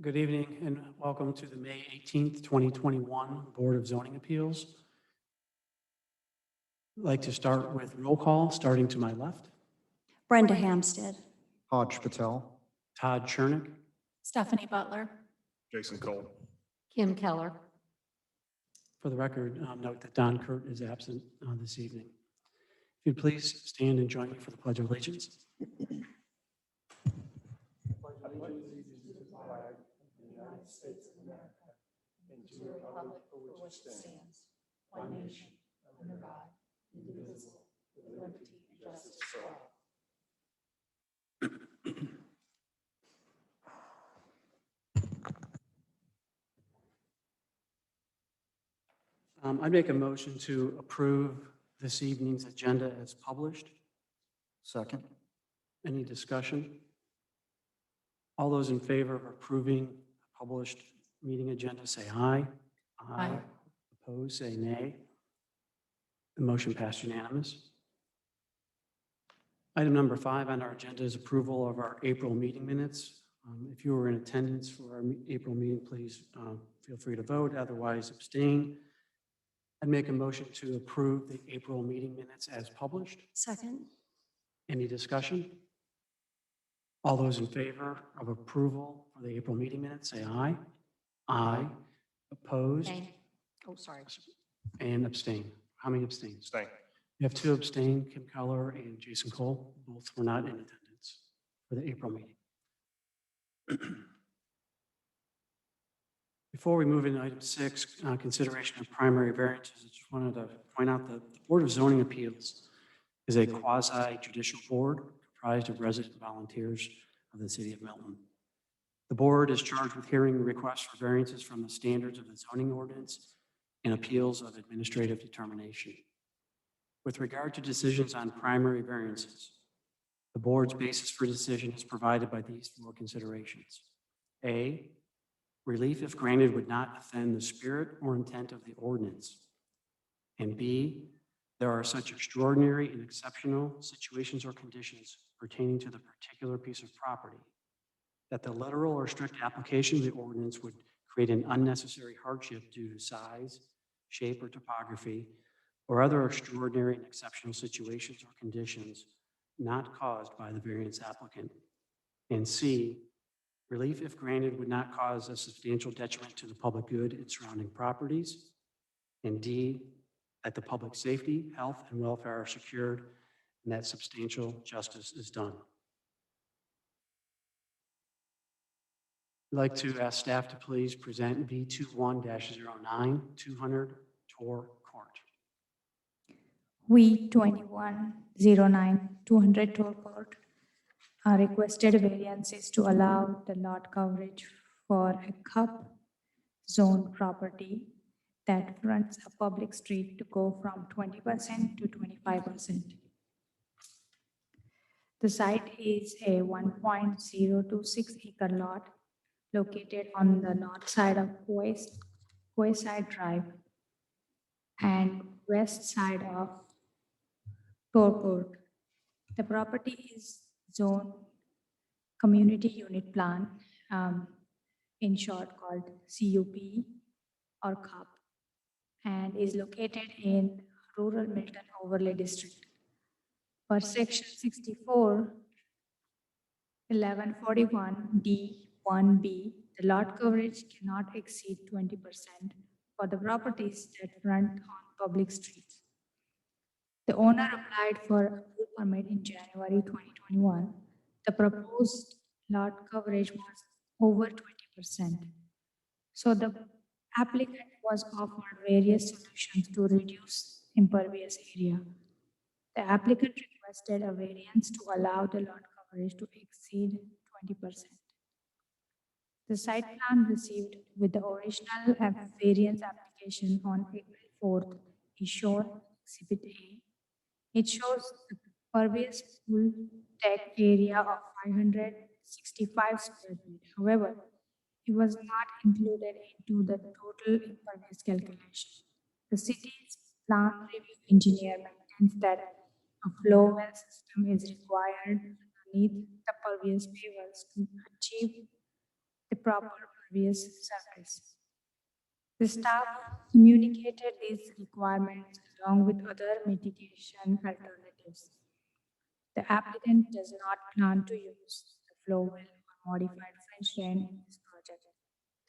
Good evening and welcome to the May 18th, 2021 Board of Zoning Appeals. I'd like to start with roll call, starting to my left. Brenda Hampstead. Hodge Patel. Todd Chernick, Stephanie Butler. Jason Cole. Kim Keller. for the record, note that Don Kurt is absent this evening. If you'd please stand and join me for the Pledge of Allegiance. One nation, under God, indivisible, with liberty and justice for all. I make a motion to approve this evening's agenda as published. Second. Any discussion? All those in favor of approving the published meeting agenda, say aye. Aye. Opposed, say nay. The motion passed unanimous. Item number 5 on our agenda is approval of our April meeting minutes. If you were in attendance for our April meeting, please feel free to vote, otherwise abstain. I'd make a motion to approve the April meeting minutes as published. Second. Any discussion? All those in favor of approval for the April meeting minutes, say aye. Aye. Opposed? Nay. Oh, sorry. And abstain. How many abstain? Stay. You have 2 abstain, Kim Keller and Jason Cole. Both were not in attendance for the April meeting. Before we move into item 6, consideration of primary variances, I just wanted to point out that the Board of Zoning Appeals is a quasi-judicial board comprised of resident volunteers of the city of Milton. The board is charged with hearing requests for variances from the standards of the zoning ordinance and appeals of administrative determination. With regard to decisions on primary variances, the board's basis for decision is provided by these 4 considerations. A, relief, if granted, would not offend the spirit or intent of the ordinance. And B, there are such extraordinary and exceptional situations or conditions pertaining to the particular piece of property that the literal or strict application of the ordinance would create an unnecessary hardship due to size, shape, or topography, or other extraordinary and exceptional situations or conditions not caused by the variance applicant. And C, relief, if granted, would not cause a substantial detriment to the public good and surrounding properties. And D, that the public safety, health, and welfare are secured and that substantial justice is done. I'd like to ask staff to please present V21-09, 200 Tor Court. V2109 200 Tor Court are requested variances to allow the lot coverage for a CUP zone property that fronts a public street to go from 20% to 25%. The site is a 1.026 acre lot located on the north side of Wayside Drive and west side of Tor Court. The property is zone community unit plan, in short called CUP or CUP, and is located in rural Milton Overlay District. Per section 64, 1141D1B, the lot coverage cannot exceed 20% for the properties that front on public streets. The owner applied for a full permit in January 2021. The proposed lot coverage was over 20%. So the applicant was offered various solutions to reduce impervious area. The applicant requested a variance to allow the lot coverage to exceed 20%. The site plan received with the original variance application on April 4th is shown Exhibit A. It shows the pervious full deck area of 565 square feet. However, it was not included into the total impervious calculation. The city's plan review engineer maintains that a flow well system is required underneath the pervious pavers to achieve the proper impervious surface. The staff communicated these requirements along with other mitigation alternatives. The applicant does not plan to use the flow well or modified French drain in this project.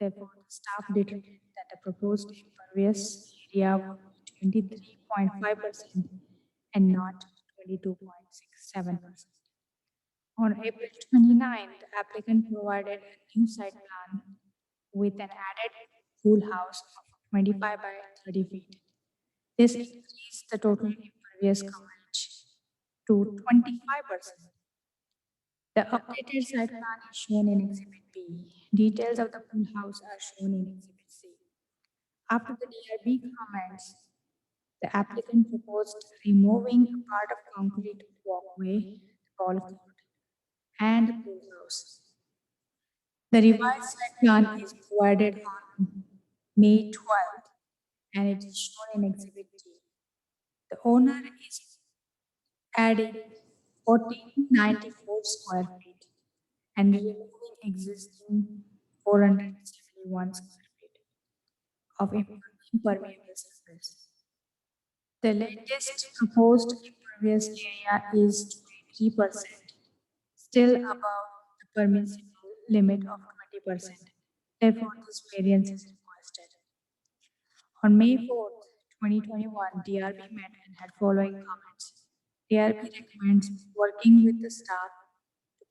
Therefore, the staff determined that the proposed impervious area would be 23.5% and not 22.67%. On April 29, the applicant provided a new site plan with an added pool house of 25 by 30 feet. This increased the total impervious coverage to 25%. The updated site plan is shown in Exhibit B. Details of the pool house are shown in Exhibit C. After the DRB comments, the applicant proposed removing a part of concrete walkway, the ball court, and the pool house. The revised site plan is provided on May 12th and it is shown in Exhibit D. The owner is adding 1494 square feet and removing existing 471 square feet of impermeable surface. The latest proposed impervious area is 23%, still above the permissible limit of 20%. Therefore, this variance is requested. On May 4th, 2021, DRB met and had following comments. DRB recommends working with the staff to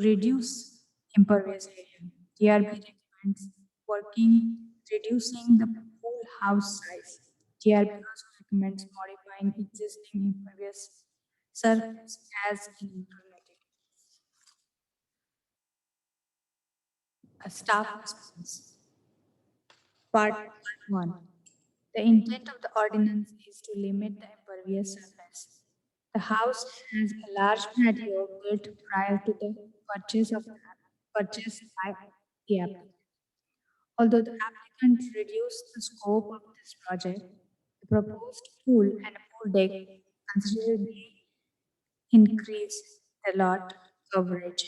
reduce impervious area. DRB recommends reducing the pool house size. DRB also recommends modifying existing impervious surface as an alternative. A staff response. Part 1. The intent of the ordinance is to limit the impervious surface. The house has a large patio built prior to the purchase by the applicant. Although the applicant reduced the scope of this project, the proposed pool and pool deck considerably increase the lot coverage.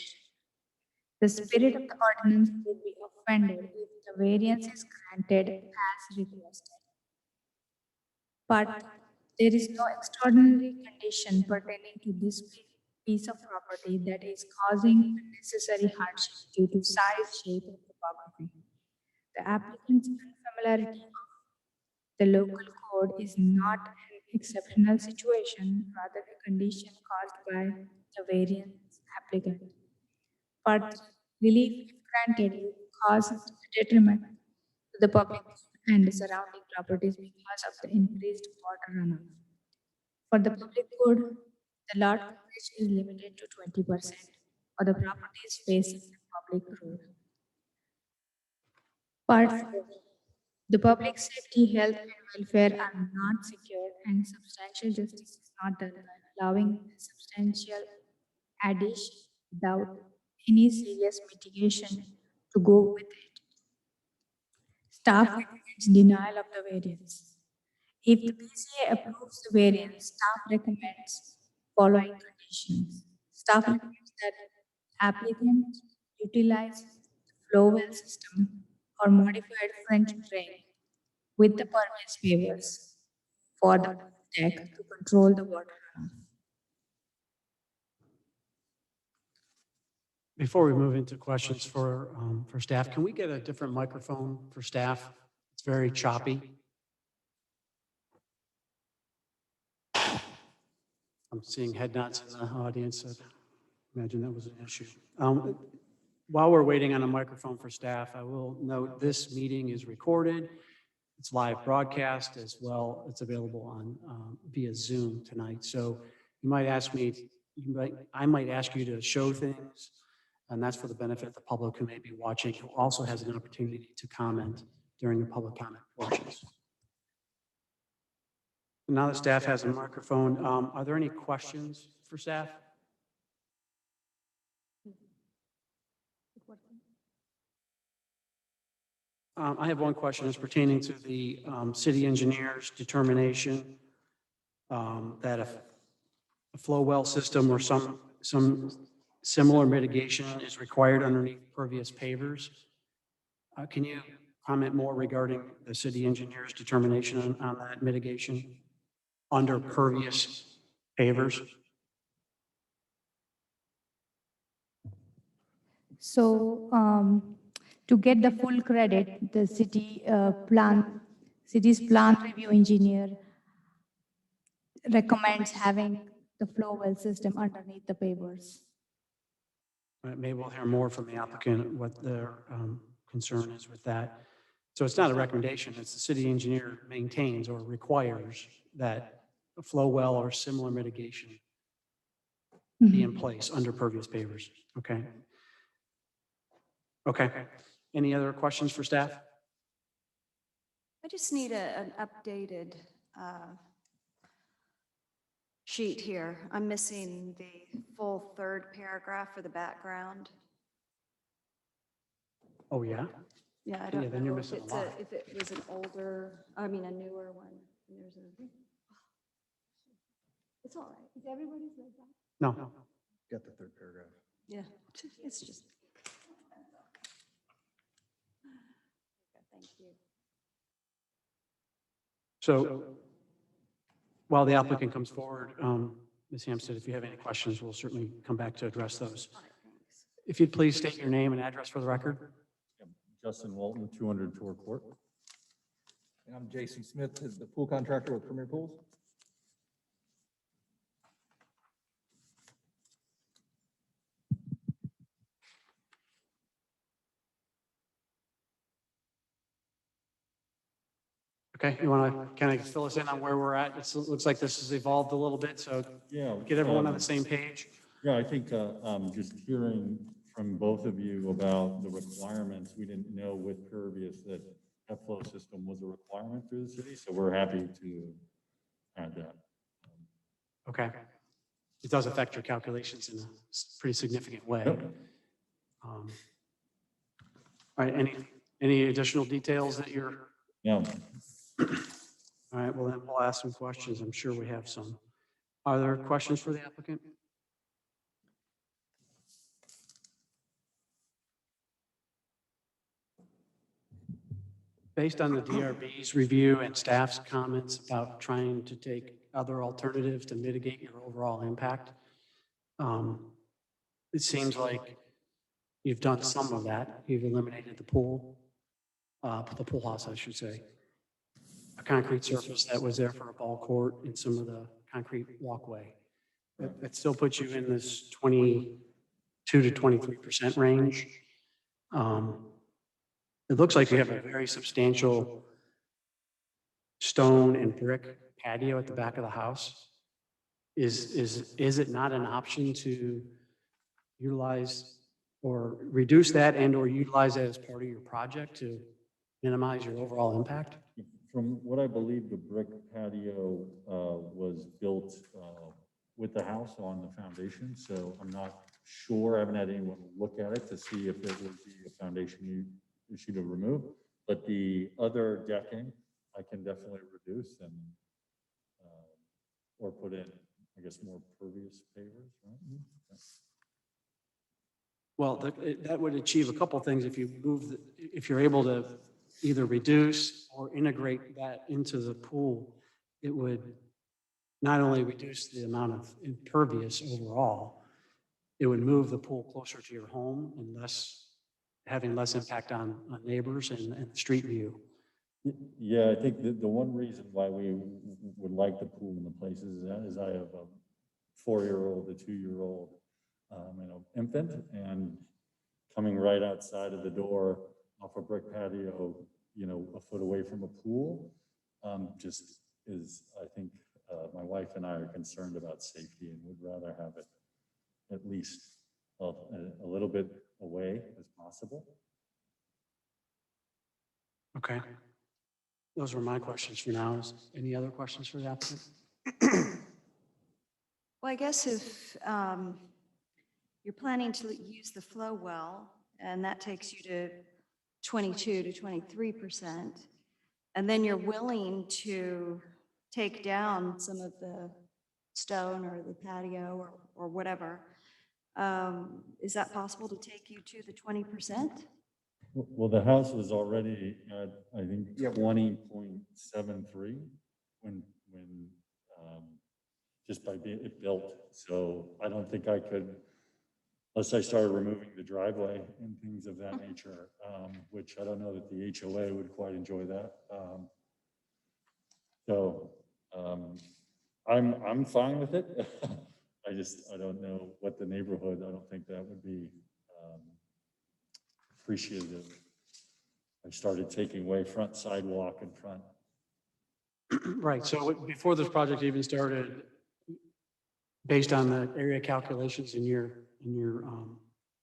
The spirit of the ordinance would be offended if the variance is granted as requested. But there is no extraordinary condition pertaining to this piece of property that is causing unnecessary hardship due to size, shape, and topography. The applicant's unfamiliarity of the local code is not an exceptional situation, rather a condition caused by the variance applicant. But relief, if granted, would cause a detriment to the public and the surrounding properties because of the increased water runoff. For the public good, the lot coverage is limited to 20% for the properties facing the public road. Part 4. The public safety, health, and welfare are not secured, and substantial justice is not done by allowing a substantial addition without any serious mitigation to go with it. Staff recommends denial of the variance. If the PCA approves the variance, staff recommends following conditions. Staff recommends that applicant utilize the flow well system or modified French drain with the pervious pavers for the deck to control the water runoff. Before we move into questions for staff, can we get a different microphone for staff? It's very choppy. I'm seeing head nods in the audience. I imagine that was an issue. While we're waiting on a microphone for staff, I will note this meeting is recorded. It's live broadcast as well. It's available on via Zoom tonight. So you might ask me, I might ask you to show things, and that's for the benefit of the public who may be watching, who also has an opportunity to comment during the public comment portions. Now that staff has a microphone, are there any questions for staff? I have one question. It's pertaining to the city engineer's determination that a flow well system or some similar mitigation is required underneath pervious pavers. Can you comment more regarding the city engineer's determination on that mitigation under pervious pavers? So to get the full credit, the city's plan review engineer recommends having the flow well system underneath the pavers. Maybe we'll hear more from the applicant, what their concern is with that. So it's not a recommendation, it's the city engineer maintains or requires that a flow well or similar mitigation be in place under pervious pavers, okay? Okay, any other questions for staff? I just need an updated sheet here. I'm missing the full third paragraph for the background. Oh, yeah? Yeah, I Yeah, don't then you're know if missing a it's lot. if it was an older, I mean, a newer one. And there's a, it's all right. Is everybody's like that? No. Get the third paragraph. Yeah, it's just. Thank you. So while the applicant comes forward, Ms. Hampstead, if you have any questions, we'll certainly come back to address those. All right, thanks. If you'd please state your name and address for the record. Justin Walton, 200 Tour Court. And I'm Jason Smith, the pool contractor with Premier Pools. Okay, you want to kind of fill us in on where we're at? It looks like this has evolved a little bit, so Yeah. get everyone on the same page. Yeah, I think just hearing from both of you about the requirements, we didn't know with pervious that flow system was a requirement through the city, so we're happy to add that. Okay. It does affect your calculations in a pretty significant way. Yep. All right, any additional details that you're, Yeah, all right, well, then we'll ask some questions. I'm sure we have some. Are there questions for the applicant? Based on the DRB's review and staff's comments about trying to take other alternatives to mitigate your overall impact, it seems like you've done some of that. You've eliminated the pool house, I should say. A concrete surface that was there for a ball court and some of the concrete walkway. That still puts you in this 22 to 23% range. It looks like you have a very substantial stone and brick patio at the back of the house. Is it not an option to utilize or reduce that and or utilize that as part of your project to minimize your overall impact? from what I believe, the brick patio was built with the house on the foundation, so I'm not sure. I haven't had anyone look at it to see if it would be a foundation issue to remove, but the other decking, I can definitely reduce and or put in, I guess, more pervious pavers, right? Well, that would achieve a couple of things if you move, if you're able to either reduce or integrate that into the pool. It would not only reduce the amount of impervious overall, it would move the pool closer to your home and having less impact on neighbors and the street view. Yeah, I think the one reason why we would like the pool in the places is I have a 4-year-old, a 2-year-old, and an infant, and coming right outside of the door off a brick patio, you know, a foot away from a pool, just is, I think, my wife and I are concerned about safety and would rather have it at least a little bit away as possible. Okay. Those were my questions for now. Any other questions for the applicant? Well, I guess if you're planning to use the flow well, and that takes you to 22 to 23%, and then you're willing to take down some of the stone or the patio or whatever, is that possible to take you to the 20%? Well, the house was already at, I think, Yeah. 20.73 when, just by being it built. So I don't think I could, unless I started removing the driveway and things of that nature, which I don't know that the HOA would quite enjoy that. So I'm fine with it. I don't know what the neighborhood, I don't think that would be appreciative. I started taking away front sidewalk in front. Right, so before this project even started, based on the area calculations in your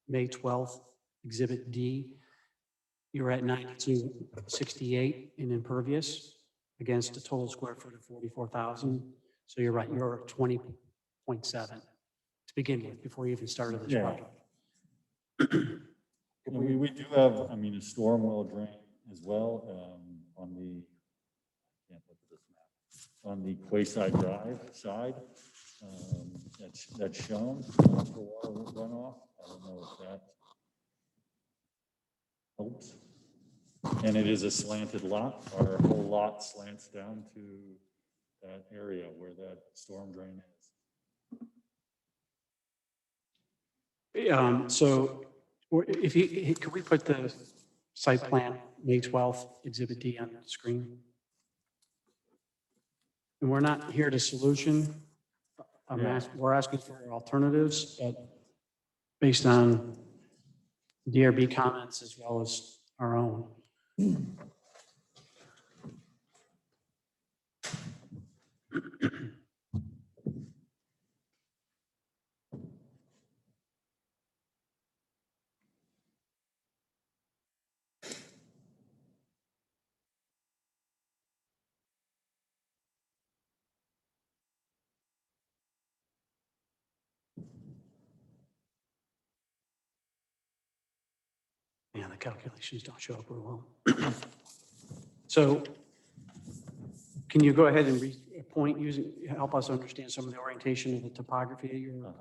May 12th Exhibit D, you're at 9268 in impervious against a total square foot of 44,000. So you're right, you're 20.7 to begin with, before you even started this Yeah. project. And we do have, I mean, a storm well drain as well, on the, I can't look at this map, on the Quayside Drive side. That's shown for water runoff. I don't know if that helps. And it is a slanted lot. Our whole lot slants down to that area where that storm drain is. So or if you, could we put the site plan, May 12th, Exhibit D on the screen? And we're not here to solution. We're asking for alternatives, but based on DRB comments as well as our own. Yeah, the calculations don't show up real well. So can you go ahead and point using, help us understand some of the orientation of the topography of your,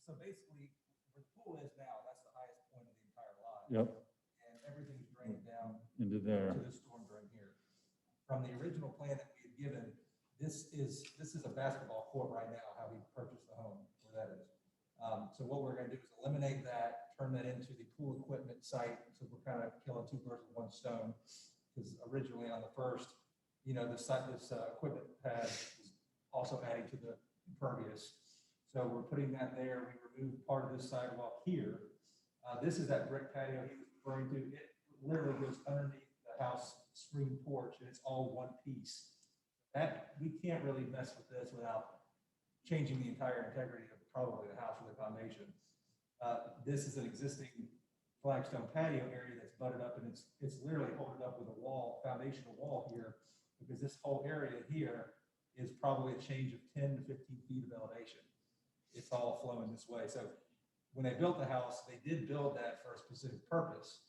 So basically, where the pool is now, that's the highest point of the entire lot. Yep, And everything's drained down into there. to the storm drain here. From the original plan that we had given, this is a basketball court right now, how we purchased the home, where that is. So what we're gonna do is eliminate that, turn that into the pool equipment site, so we're kind of killing two birds with one stone. Because originally on the first, you know, this equipment pad is also adding to the impervious. So we're putting that there. We removed part of this sidewalk here. This is that brick patio he was referring to. It literally goes underneath the house screen porch, and it's all one piece. That we can't really mess with this without changing the entire integrity of probably the house or the foundation. This is an existing flagstone patio area that's butted up, and it's literally holding up with a wall, foundational wall here, because this whole area here is probably a change of 10 to 15 feet of elevation. It's all flowing this way. So when they built the house, they did build that for a specific purpose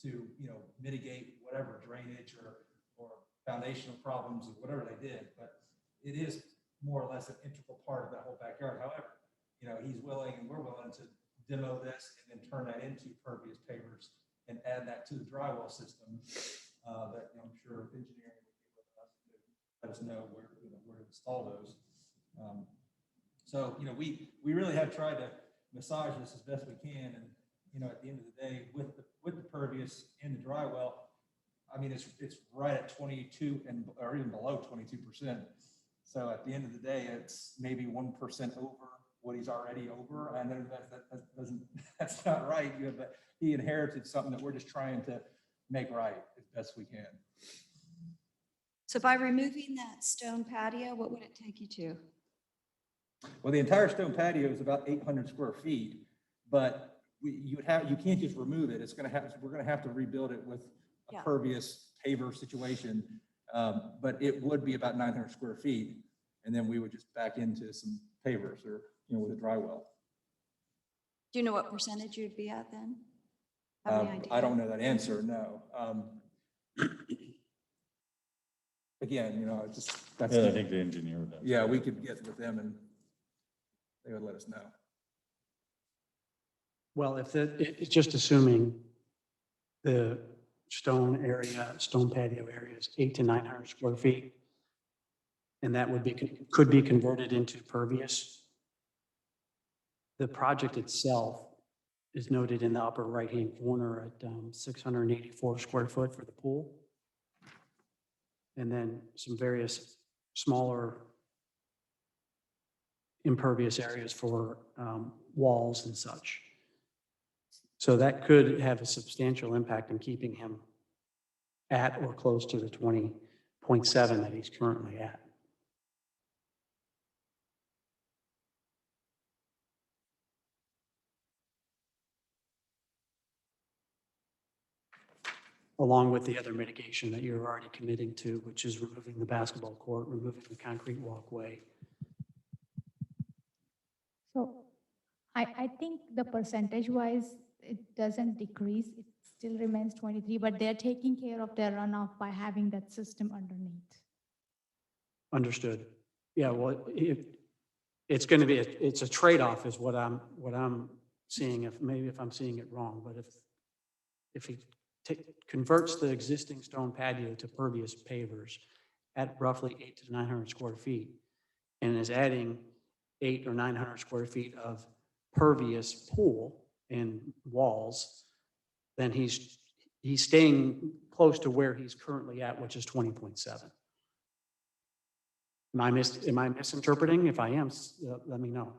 to, you know, mitigate whatever drainage or foundational problems or whatever they did. But it is more or less an integral part of that whole backyard. However, you know, he's willing and we're willing to demo this and then turn that into pervious pavers and add that to the drywall system that, you know, I'm sure engineering will be with us to let us know where, you know, where to install those. So, you know, we really have tried to massage this as best we can. And, you know, at the end of the day, with the pervious and the dry well, I mean, it's right at 22 or even below 22%. So at the end of the day, it's maybe 1% over what he's already over. I know that's not right. But he inherited something that we're just trying to make right as best we can. So by removing that stone patio, what would it take you to? Well, the entire stone patio is about 800 square feet, but you can't just remove it. We're going to have to rebuild it with a Yeah. pervious paver situation. But it would be about 900 square feet. And then we would just back into some pavers or, you know, with a dry well. Do you know what percentage you'd be at then? Have any idea? I don't know that answer, no. Again, you know, that's. Yeah, I think the engineer does. Yeah, we could get with them and they would let us know. well, if it's just assuming the stone area, stone patio area is 800 to 900 square feet. And that would be, could be converted into pervious. The project itself is noted in the upper right-hand corner at 684 square foot for the pool. And then some various smaller impervious areas for walls and such. So that could have a substantial impact in keeping him at or close to the 20.7 that he's currently at. Along with the other mitigation that you're already committing to, which is removing the basketball court, removing the concrete walkway. So I think the percentage wise, it doesn't decrease. It still remains 23, but they're taking care of their runoff by having that system underneath. Understood. Yeah, well, it's going to be, it's a trade-off is what I'm seeing, maybe if I'm seeing it wrong, but if he converts the existing stone patio to pervious pavers at roughly 800 to 900 square feet and is adding 800 or 900 square feet of pervious pool and walls, then he's staying close to where he's currently at, which is 20.7. Am I misinterpreting? If I am, let me know.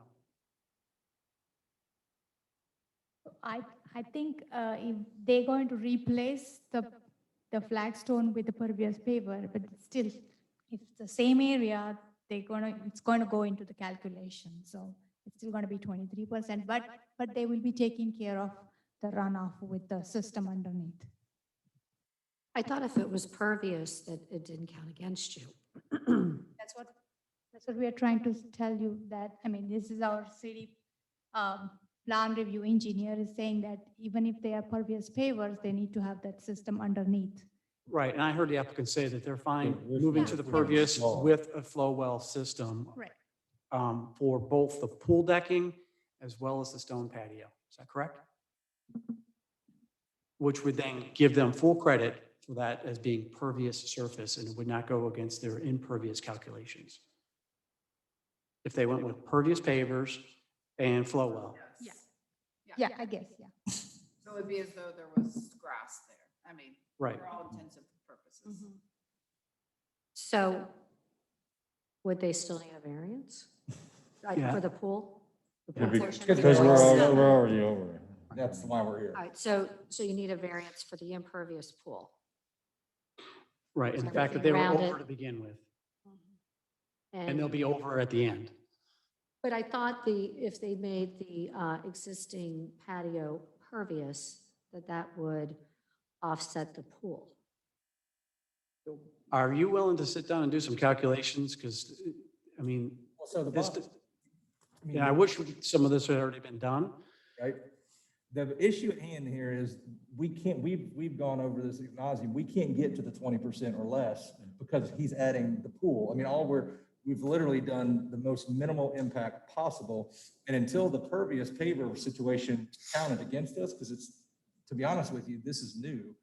I think if they're going to replace the flagstone with the pervious paver, but still, if it's the same area, it's going to go into the calculation. So it's still going to be 23%, but they will be taking care of the runoff with the system underneath. I thought if it was pervious, that it didn't count against you. That's what we are trying to tell you that, I mean, this is our city plan review engineer is saying that even if they are pervious pavers, they need to have that system underneath. Right, and I heard the applicant say that they're fine With- moving Yeah. to the with pervious flow. with a flow well system. Right. For both the pool decking as well as the stone patio. Is that correct? Which would then give them full credit for that as being pervious surface and it would not go against their impervious calculations. If they went with pervious pavers and flow well. Yeah, I guess, yeah. So it'd be as though there was grass there. I mean, Right. for all intents and purposes. So would they still need a variance? Like Yeah. for the pool? The Yeah, pool portion of the Because variance? we're already over. That's why we're here. All right, so you need a variance for the impervious pool. Right, and the So fact that they were everything around over it- to begin with, and they'll be over at the end. But I thought if they made the existing patio pervious, that would offset the pool. Are you willing to sit down and do some calculations? Because, I mean, So the this, bottom, I wish some of this had already been done. right? The issue at hand here is we've gone over this ad nauseam. We can't get to the 20% or less because he's adding the pool. I mean, we've literally done the most minimal impact possible. And until the pervious paver situation counted against us, because to be honest with you, this is new.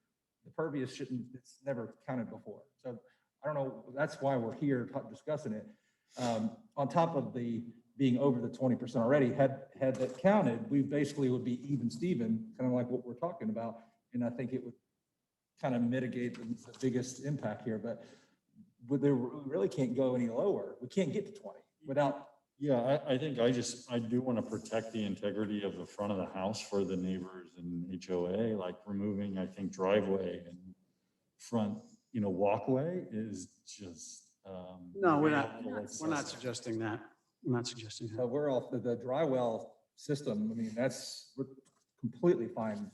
The pervious it's never counted before. So I don't know, that's why we're here discussing it. On top of being over the 20% already, had that counted, we basically would be even Steven, kind of like what we're talking about. And I think it would kind of mitigate the biggest impact here, but we really can't go any lower. We can't get to 20 without. Yeah, I think I do want to protect the integrity of the front of the house for the neighbors and HOA, like removing, I think, driveway and front, walkway is just. No, we're excessive. not suggesting that. I'm not suggesting So that. we're off the dry well system. I mean, we're completely fine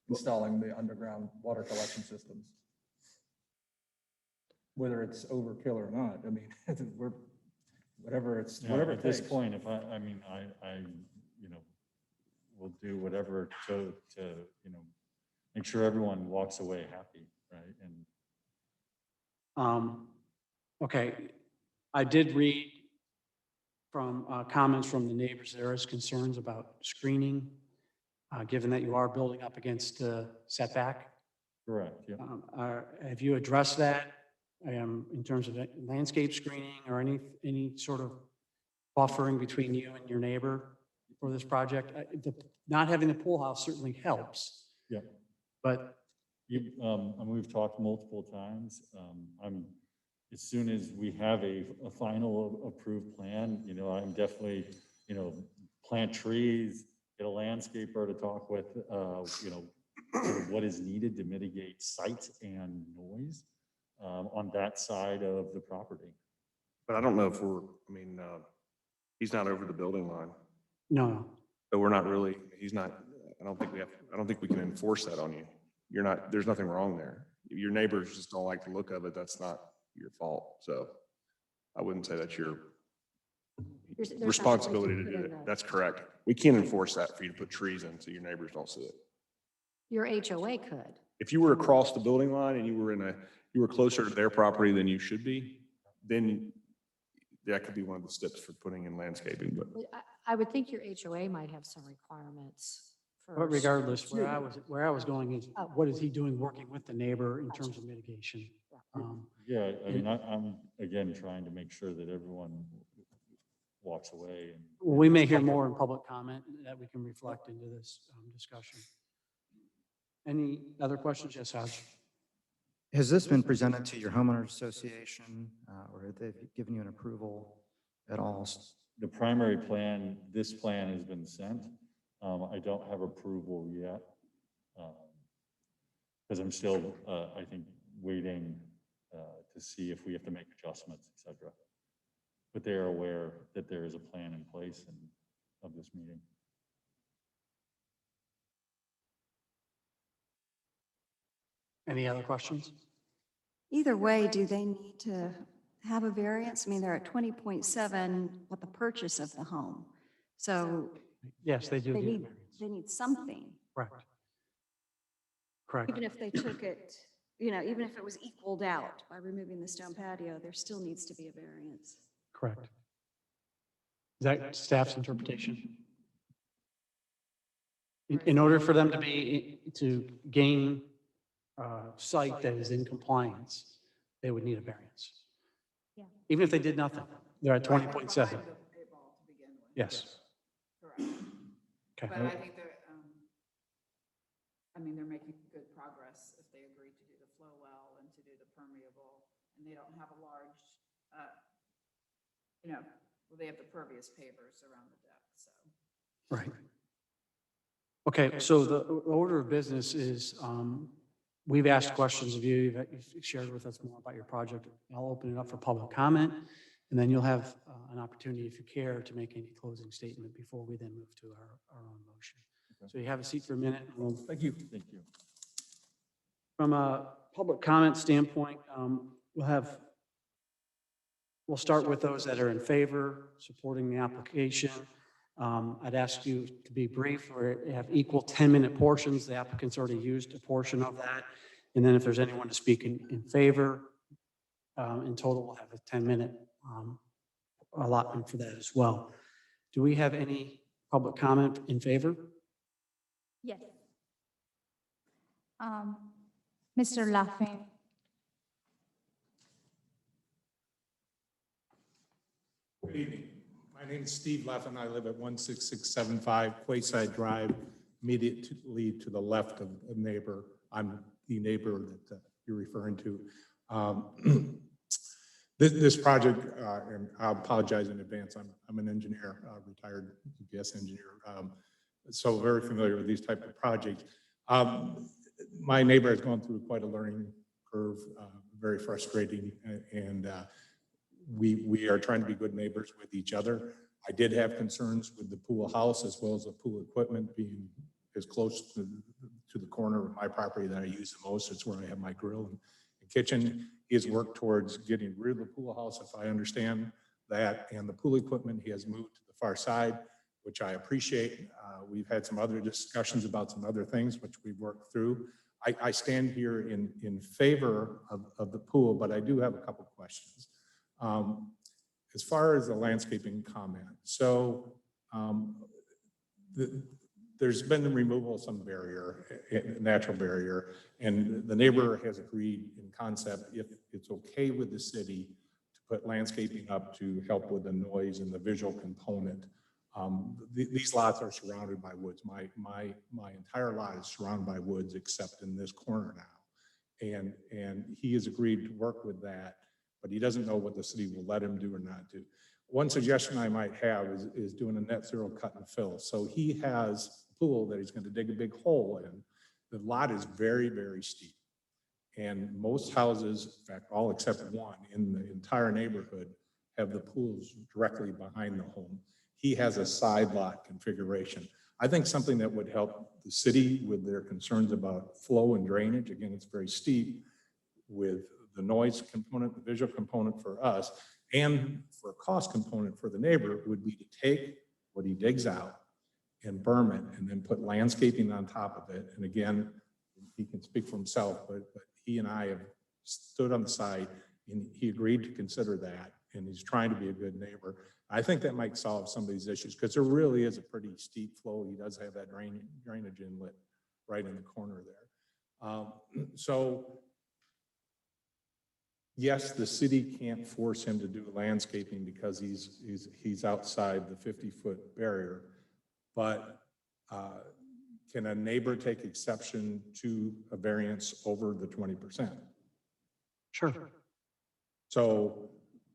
installing the underground water collection systems. Whether it's overkill or not, I mean, whatever it At this takes. point, if I will do whatever to, make sure everyone walks away happy, right? And Okay, I did read from comments from the neighbors, there is concerns about screening, given that you are building up against setback Correct, yeah. Have you addressed that in terms of landscape screening or any sort of buffering between you and your neighbor for this project? Not having the pool house certainly helps. Yeah. But And we've talked multiple times. As soon as we have a final approved plan, I'm definitely, plant trees, get a landscaper to talk with, sort of what is needed to mitigate sight and noise on that side of the property. But I don't know if he's not over the building line, no, so we're not really, I don't think we can enforce that on you. There's nothing wrong there. If your neighbors just don't like the look of it, that's not your fault. So I wouldn't say that's your There's not a way to responsibility to put do in it. the- That's correct. We can't enforce that for you to put trees in so your neighbors don't see it. Your HOA could. If you were across the building line and you were closer to their property than you should be, then that could be one of the steps for putting in landscaping, but I would think your HOA might have some requirements for. but regardless, where I was going is, Oh. what is he doing working with the neighbor in terms of mitigation? Yeah, I mean, I'm again trying to make sure that everyone walks away and. We may hear more in public comment that we can reflect into this discussion. Any other questions? Yes, Hodge. Has this been presented to your homeowners association, or have they given you an approval at all? The primary plan, this plan has been sent. I don't have approval yet. Because I'm still, I think, waiting to see if we have to make adjustments, et cetera. But they are aware that there is a plan in place and of this meeting. Any other questions? Either way, do they need to have a variance? I mean, they're at 20.7 with the purchase of the home. So Yes, they do. they get need, variance. they need something. Correct. Correct. Even if they took it, even if it was equaled out by removing the stone patio, there still needs to be a variance. Correct. Is that staff's interpretation? In order for them to gain site that is in compliance, they would need a variance. Yeah. Even if they did nothing, they're at 20.7. Behind the eight ball to begin with. Yes. Correct. Okay. But I think they're making good progress if they agree to do the flow well and to do the permeable, and they don't have a large, they have the pervious pavers around the deck, so. Right. Okay, so the order of business is, we've asked questions of you, you've shared with us more about your project. I'll open it up for public comment, and then you'll have an opportunity, if you care, to make any closing statement before we then move to our own motion. So you have a seat for a minute. Thank you. Thank you. From a public comment standpoint, we'll start with those that are in favor, supporting the application. I'd ask you to be brief or have equal 10-minute portions. The applicant's already used a portion of that. And then if there's anyone to speak in favor, in total, we'll have a 10-minute allotment for that as well. Do we have any public comment in favor? Yes. Mr. Laffin. Good evening. My name is Steve Leffen. I live at 16675 Quayside Drive, immediately to the left of a neighbor. I'm the neighbor that you're referring to. This project, and I apologize in advance, I'm an engineer, retired UPS engineer, so very familiar with these type of projects. My neighbor has gone through quite a learning curve, very frustrating, and we are trying to be good neighbors with each other. I did have concerns with the pool house as well as the pool equipment being as close to the corner of my property that I use the most. It's where I have my grill and kitchen. He has worked towards getting rid of the pool house, if I understand that, and the pool equipment he has moved to the far side, which I appreciate. We've had some other discussions about some other things which we've worked through. I stand here in favor of the pool, but I do have a couple questions. As far as the landscaping comment, so there's been the removal of some barrier, natural barrier, and the neighbor has agreed in concept if it's okay with the city to put landscaping up to help with the noise and the visual component. These lots are surrounded by woods. My entire lot is surrounded by woods except in this corner now. And he has agreed to work with that, but he doesn't know what the city will let him do or not do. One suggestion I might have is doing a net zero cut and fill. So he has a pool that he's going to dig a big hole in. The lot is very, very steep. And most houses, in fact, all except one in the entire neighborhood, have the pools directly behind the home. He has a side lot configuration. I think something that would help the city with their concerns about flow and drainage, again, it's very steep, with the noise component, the visual component for us, and for a cost component for the neighbor would be to take what he digs out and berm it and then put landscaping on top of it. And again, he can speak for himself, but he and I have stood on the side and he agreed to consider that. And he's trying to be a good neighbor. I think that might solve some of these issues because there really is a pretty steep flow. He does have that drainage inlet right in the corner there. So yes, the city can't force him to do landscaping because he's outside the 50-foot barrier, but can a neighbor take exception to a variance over the 20%? Sure. So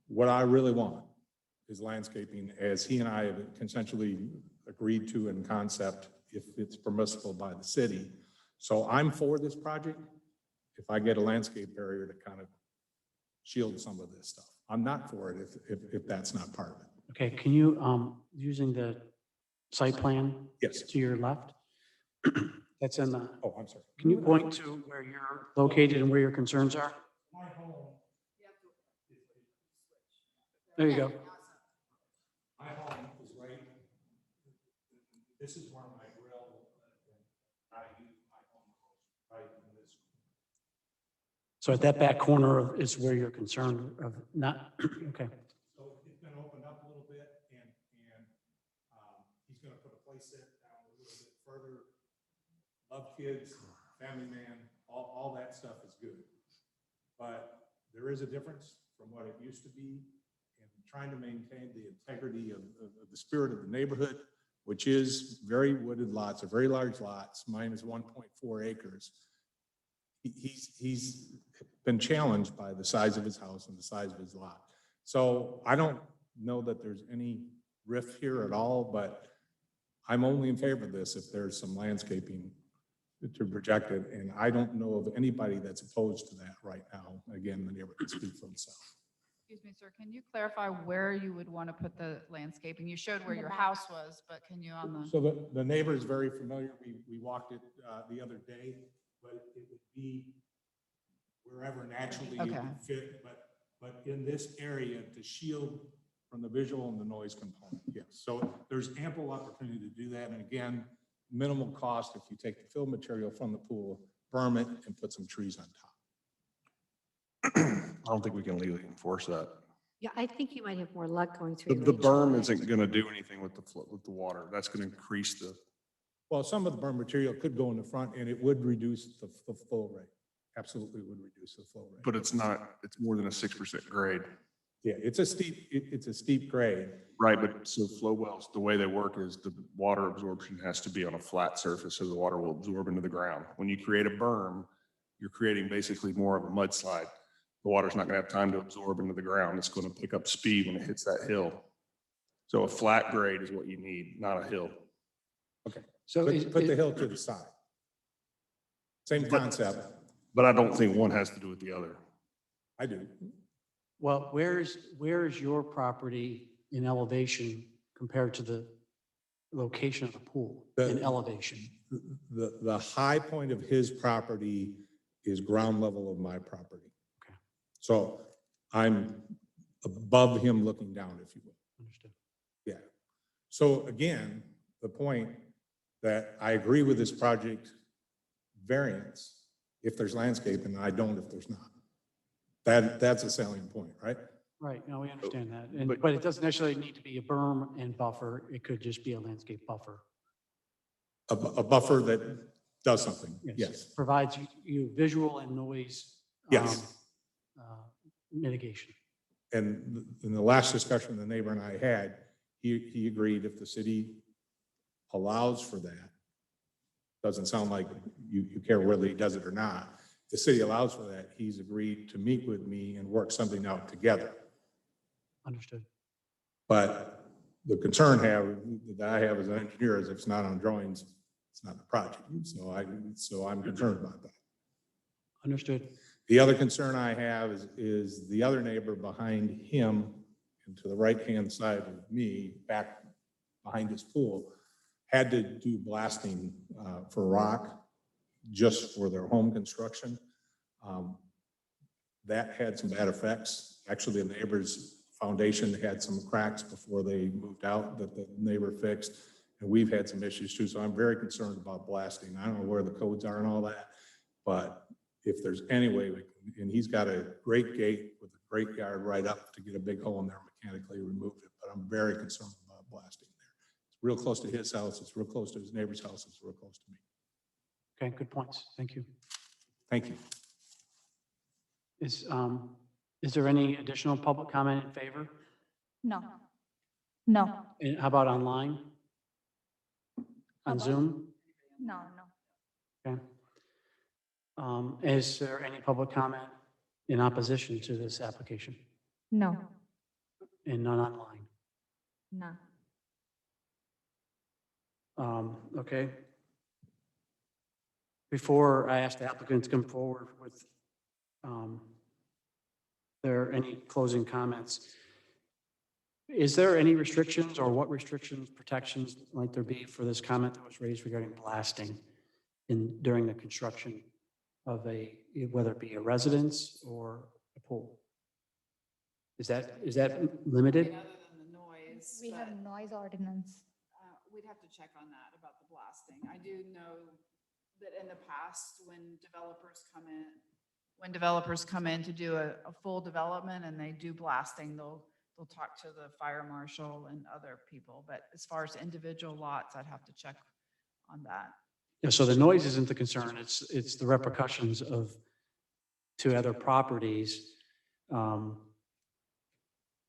what I really want is landscaping, as he and I have consensually agreed to in concept, if it's permissible by the city. So I'm for this project if I get a landscape barrier to kind of shield some of this stuff. I'm not for it if that's not part of it. Okay, can you, using the site plan Yes. to your left? That's in the, Oh, I'm sorry. can you point to where you're located and where your concerns are? My home. There you go. My home is right, this is where my grill, I use my home right in this. So at that back corner is where you're concerned of not, okay. So it's been opened up a little bit and he's gonna put a play set down a little bit further. Love kids, family man, all that stuff is good. But there is a difference from what it used to be and trying to maintain the integrity of the spirit of the neighborhood, which is very wooded lots, or very large lots. Mine is 1.4 acres. He's been challenged by the size of his house and the size of his lot. So I don't know that there's any rift here at all, but I'm only in favor of this if there's some landscaping to project it. And I don't know of anybody that's opposed to that right now. Again, the neighbor can speak for himself. Excuse me, sir, can you clarify where you would want to put the landscaping? You showed where your house was, but can you on the? So the neighbor is very familiar. We walked it the other day, but it would be wherever naturally it would fit, but in this area to shield from the visual and the noise component, yes. So there's ample opportunity to do that. And again, minimal cost if you take the fill material from the pool, berm it, and put some trees on top. I don't think we can legally enforce that. Yeah, I think you might have more luck going through. The berm HOA. isn't going to do anything with the water. That's going to increase the, Well, some of the berm material could go in the front and it would reduce the flow rate. Absolutely would reduce the flow rate. but it's more than a 6% grade. Yeah, it's a steep grade. Right, but so flow wells, the way they work is the water absorption has to be on a flat surface so the water will absorb into the ground. When you create a berm, you're creating basically more of a mudslide. The water's not going to have time to absorb into the ground. It's going to pick up speed when it hits that hill. So a flat grade is what you need, not a hill. Okay, So put the hill to the side. Same concept. But I don't think one has to do with the other. I do. well, where is your property in elevation compared to the location of the pool in elevation? The high point of his property is ground level of my property. Okay. So I'm above him looking down, if you will. Understood. Yeah. So again, the point that I agree with this project variance if there's landscape and I don't if there's not. That's a salient point, right? Right, no, we understand that. But it doesn't necessarily need to be a berm and buffer. It could just be a landscape buffer. A buffer that does something, yes. Provides you visual and noise. Yes. Mitigation. And in the last discussion the neighbor and I had, he agreed if the city allows for that, doesn't sound like you care whether he does it or not. If the city allows for that, he's agreed to meet with me and work something out together. Understood. But the concern that I have as an engineer is if it's not on drawings, it's not the project. So I'm concerned about that. Understood. The other concern I have is the other neighbor behind him and to the right-hand side of me, back behind his pool, had to do blasting for rock just for their home construction. That had some bad effects. Actually, the neighbor's foundation had some cracks before they moved out that the neighbor fixed. And we've had some issues too. So I'm very concerned about blasting. I don't know where the codes are and all that, but if there's any way we can, and he's got a great gate with a great yard right up to get a big hole in there, mechanically remove it. But I'm very concerned about blasting there. It's real close to his house. It's real close to his neighbor's house. It's real close to me. Okay, good points. Thank you. Thank you. Is there any additional public comment in favor? No. No, And how about online? On Zoom? no. Okay. Is there any public comment in opposition to this application? No, And none online? no. Okay. Before I ask the applicant to come forward with, there any closing comments? Is there any restrictions or what restrictions, protections might there be for this comment that was raised regarding blasting during the construction of whether it be a residence or a pool? Is that limited? Other than the noise. We have but, noise ordinance. We'd have to check on that about the blasting. I do know that in the past, when developers come in to do a full development and they do blasting, they'll talk to the fire marshal and other people. But as far as individual lots, I'd have to check on that. Yeah, so the noise isn't the concern, it's the repercussions to other properties,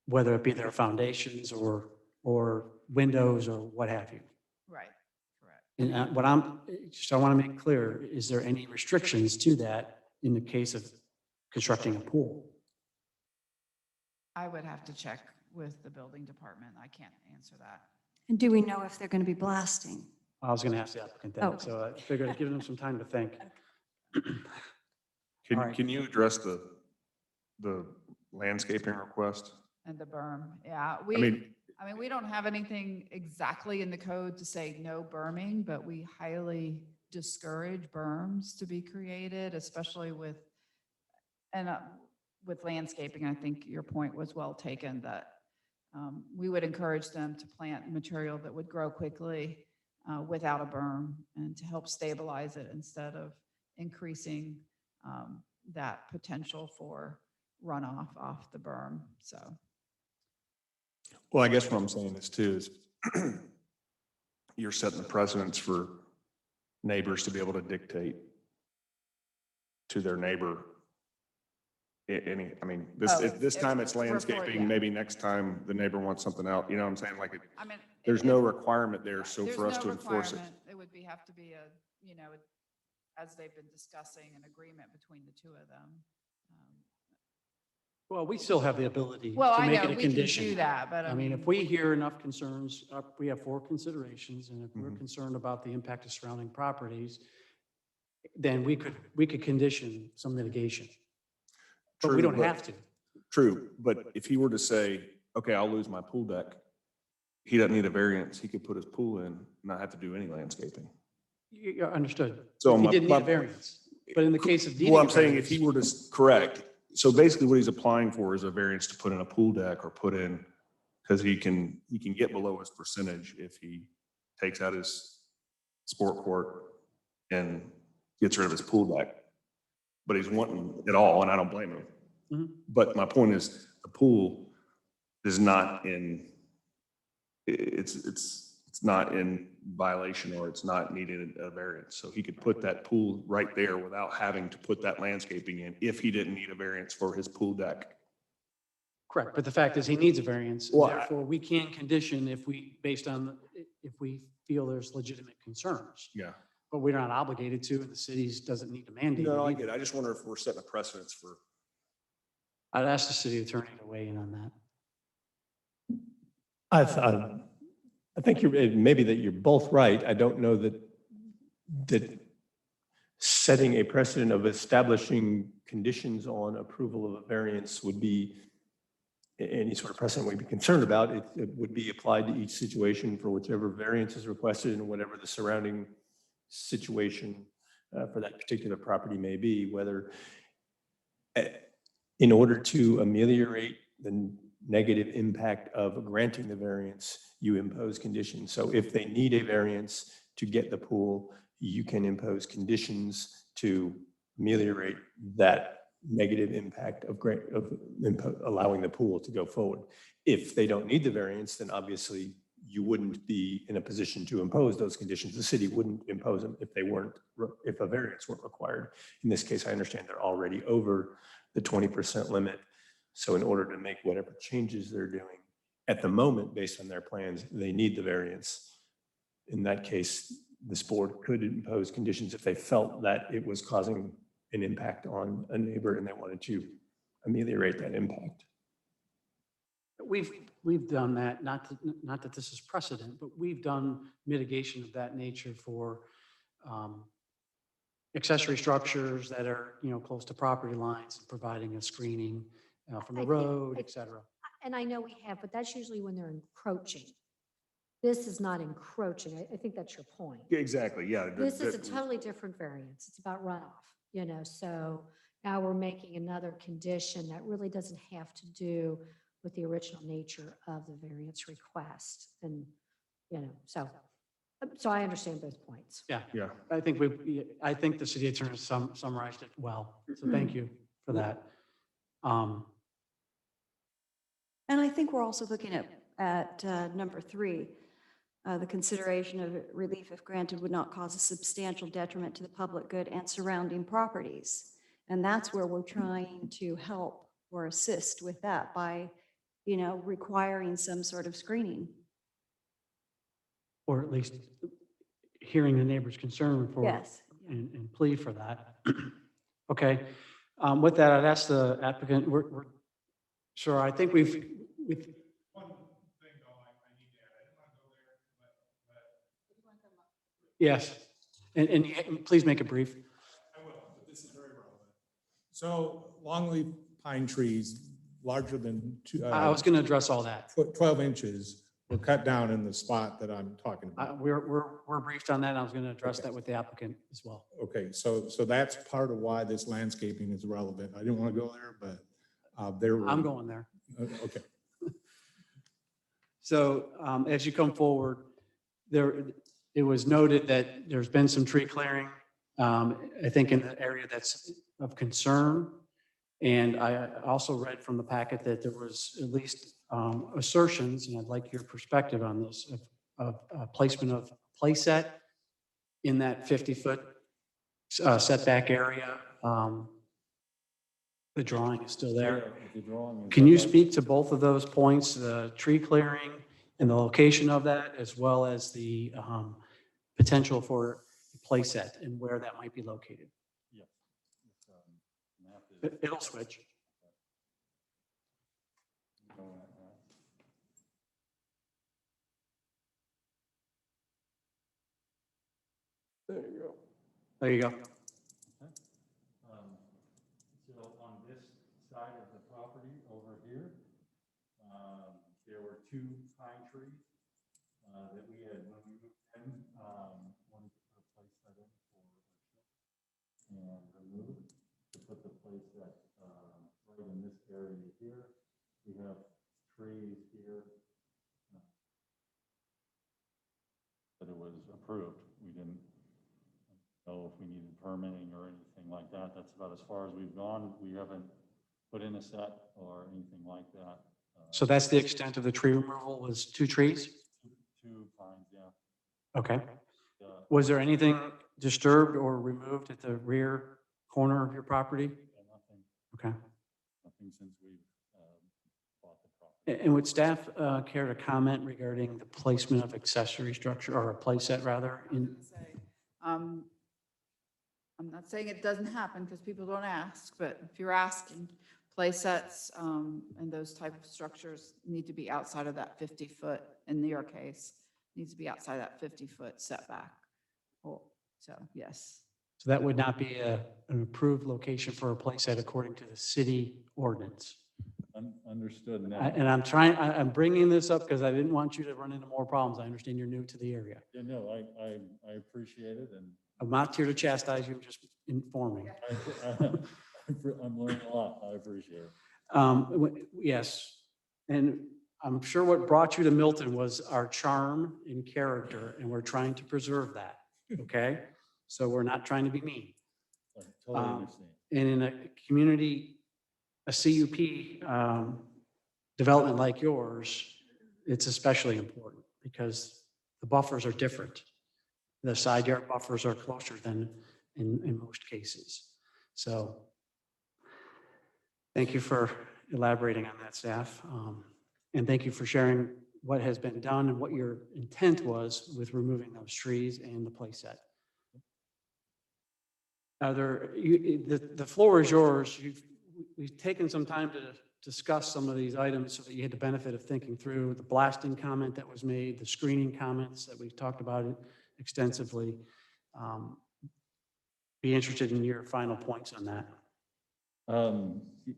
whether it be their foundations or windows or what have you. Right, correct. And I want to make clear, is there any restrictions to that in the case of constructing a pool? I would have to check with the building department. I can't answer that. And do we know if they're going to be blasting? I was going to ask the applicant Oh. that, so I figured I'd give them some time to think. All right. Can you address the landscaping request? And the berm, yeah. I mean, I mean, we don't have anything exactly in the code to say no berming, but we highly discourage berms to be created, especially with landscaping. I think your point was well taken that we would encourage them to plant material that would grow quickly without a berm and to help stabilize it instead of increasing that potential for runoff off the berm. So. Well, I guess what I'm saying is too, is you're setting the precedence for neighbors to be able to dictate to their neighbor. I mean, this time it's landscaping, yeah. maybe next time the neighbor wants something out, you know what I'm saying? Like, I mean, there's no requirement there, so there's for us no to enforce it. requirement. It would have to be as they've been discussing, an agreement between the two of them. Well, we still have the ability Well, to I make know it a we can condition. do that, but I mean, if we hear enough concerns, we have 4 considerations, and if we're concerned about the impact of surrounding properties, then we could condition some mitigation. But we True, don't have to. True, but if he were to say, okay, I'll lose my pool deck, he doesn't need a variance. He could put his pool in, and not have to do any landscaping. You understood. So If he my- didn't need my- a variance. But in the case of needing Well, a I'm saying if variance- he were to, correct. So basically what he's applying for is a variance to put in a pool deck or put in, because he can get below his percentage if he takes out his sport court and gets rid of his pool deck. But he's wanting it all, and I don't blame him. But my point is, the pool is not in, it's it's not in violation or it's not needed a variance. So he could put that pool right there without having to put that landscaping in if he didn't need a variance for his pool deck. Correct, but the fact is he needs a variance. and Well, I- Therefore, we can condition if we, based on, if we feel there's legitimate concerns. Yeah. But we're not obligated to, and the cities doesn't need to mandate it No, I either. get it. I just wonder if we're setting a precedence for. I'd ask the city attorney to weigh in on that. I think maybe that you're both right. I don't know that setting a precedent of establishing conditions on approval of a variance would be any sort of precedent we'd be concerned about. It would be applied to each situation for whichever variance is requested and whatever the surrounding situation for that particular property may be, whether in order to ameliorate the negative impact of granting the variance, you impose conditions. So if they need a variance to get the pool, you can impose conditions to ameliorate that negative impact of allowing the pool to go forward. If they don't need the variance, then obviously you wouldn't be in a position to impose those conditions. The city wouldn't impose them if a variance weren't required. In this case, I understand they're already over the 20% limit. So in order to make whatever changes they're doing at the moment, based on their plans, they need the variance. In that case, this board could impose conditions if they felt that it was causing an impact on a neighbor and they wanted to ameliorate that impact. We've done that, not that this is precedent, but we've done mitigation of that nature for accessory structures that are, close to property lines, providing a screening from the I think- road, et cetera. And I know we have, but that's usually when they're encroaching. This is not encroaching. I think that's your point. Exactly, yeah. This is a totally different variance. It's about runoff, so now we're making another condition that really doesn't have to do with the original nature of the variance request. And, so I understand both points. Yeah. Yeah. I think the city attorney summarized it well. So thank you for that. And I think we're also looking at number 3, the consideration of relief if granted would not cause a substantial detriment to the public good and surrounding properties. And that's where we're trying to help or assist with that by, requiring some sort of screening. Or at least hearing the neighbor's concern for. Yes. And plea for that. Okay. With that, I'd ask the applicant, sure, I think we've. One thing though, I need to add, I didn't want to go there, but Yes, and please make it brief. I will, but this is very relevant. So longleaf pine trees larger than I was going to address all that. 12 inches were cut down in the spot that I'm talking about. We're briefed on that, and I was going to address that with the applicant as well. Okay, so that's part of why this landscaping is relevant. I didn't want to go there, but there were. I'm going there. Okay. So as you come forward, it was noted that there's been some tree clearing, I think in the area that's of concern. And I also read from the packet that there was at least assertions, and I'd like your perspective on this, of placement of playset in that 50-foot setback area. The drawing is still there. The drawing is- Can you speak to both of those points, the tree clearing and the location of that, as well as the potential for a playset and where that might be located? Yeah. Map is- It'll switch. There you go. There you go. So on this side of the property over here, there were 2 pine trees that we had, when we moved in, wanted to put a place set in for and remove to put the place that right in this area here. We have trees here. But it was approved. We didn't know if we needed permitting or anything like that. That's about as far as we've gone. We haven't put in a set or anything like that. So that's the extent of the tree removal, was 2 trees? 2 pines, yeah. Okay. Uh, Was there anything disturbed or removed at the rear corner of your property? Nothing, Okay. nothing since we've bought the property. And would staff care to comment regarding the placement of accessory structure or a playset rather? In, Say, um, I'm not saying it doesn't happen because people don't ask, but if you're asking, play sets, and those type of structures need to be outside of that 50-foot, in your case, needs to be outside that 50-foot setback. Oh, so, yes. so that would not be an approved location for a playset according to the city ordinance. Understood now. And I'm bringing this up because I didn't want you to run into more problems. I understand you're new to the area. Yeah, no, I appreciate it, and I'm not here to chastise you, I'm just informing. I'm learning a lot. I appreciate it. Yes, and I'm sure what brought you to Milton was our charm and character, and we're trying to preserve that, okay? So we're not trying to be mean. I totally understand. And in a community, a CUP development like yours, it's especially important because the buffers are different. The side yard buffers are closer than in most cases. So thank you for elaborating on that, staff. And thank you for sharing what has been done and what your intent was with removing those trees and the playset. The floor is yours. We've taken some time to discuss some of these items so that you had the benefit of thinking through the blasting comment that was made, the screening comments that we've talked about extensively. Be interested in your final points on that.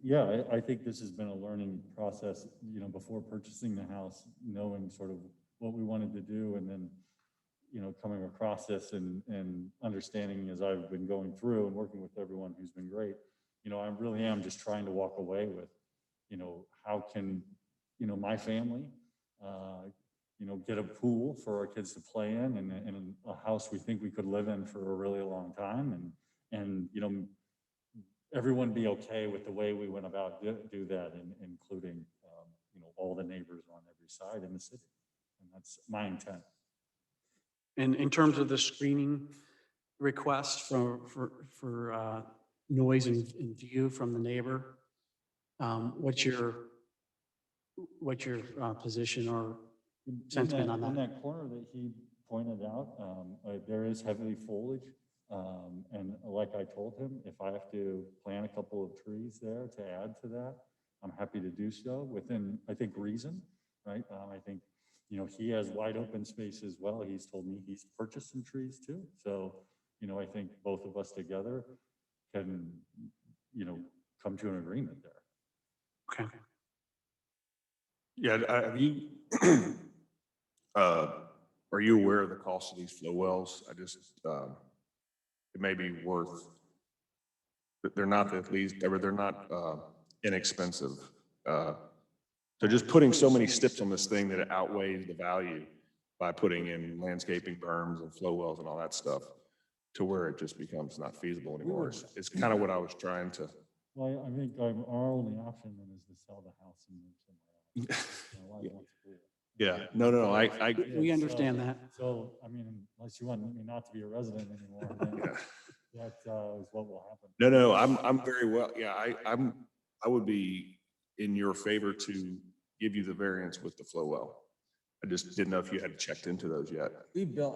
Yeah, I think this has been a learning process, you know, before purchasing the house, knowing sort of what we wanted to do, and then, you know, coming across this and understanding as I've been going through and working with everyone who's been great, you know, I really am just trying to walk away with, you know, how can, you know, my family, you know, get a pool for our kids to play in and a house we think we could live in for a really long time, and you know, everyone be okay with the way we went about do that, including, you know, all the neighbors on every side in the city. And that's my intent. And in terms of the screening request for noise and view from the neighbor, what's your position or sentiment on In that? that corner that he pointed out, there is heavy foliage. And like I told him, if I have to plant a couple of trees there to add to that, I'm happy to do so within, I think, reason, right? I think, you know, he has wide open space as well. He's told me he's purchased some trees too. So, you know, I think both of us together can, you know, come to an agreement there. Okay. Yeah, have you, are you aware of the cost of these flow wells? I just, it may be worth, they're not at least, they're not inexpensive. So just putting so many steps on this thing that it outweighs the value by putting in landscaping berms and flow wells and all that stuff to where it just becomes not feasible anymore. It's kind of what I was trying to. Well, I think our only option then is to sell the house and move somewhere else. You know, I want to do it. Yeah, no, I We understand that. So, I mean, unless you want me not to be a resident anymore, then that is what will happen. No, I'm very well, yeah, I would be in your favor to give you the variance with the flow well. I just didn't know if you had checked into those yet.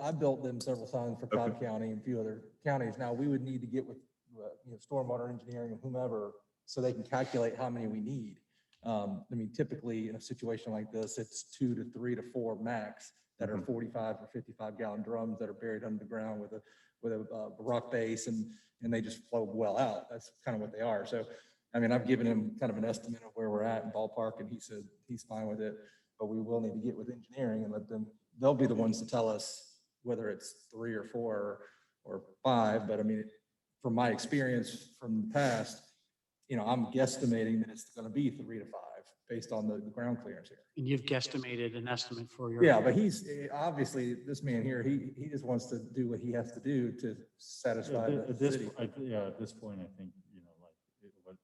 I built them several times for Cobb County and a few other counties. Now, we would need to get with, you know, stormwater engineering and whomever, so they can calculate how many we need. I mean, typically in a situation like this, it's 2 to 3 to 4 max that are 45 or 55 gallon drums that are buried under the ground with a rock base, and they just flow well out. That's kind of what they are. So, I mean, I've given him kind of an estimate of where we're at in ballpark, and he said he's fine with it, but we will need to get with engineering and let them, they'll be the ones to tell us whether it's 3 or 4 or 5. But I mean, from my experience from the past, you know, I'm guesstimating that it's going to be 3 to 5 based on the ground clearance here. And you've guesstimated an estimate for your. Yeah, but he's obviously, this man here, he just wants to do what he has to do to satisfy Yeah, the at this, city. at this point, I think, you know, like, what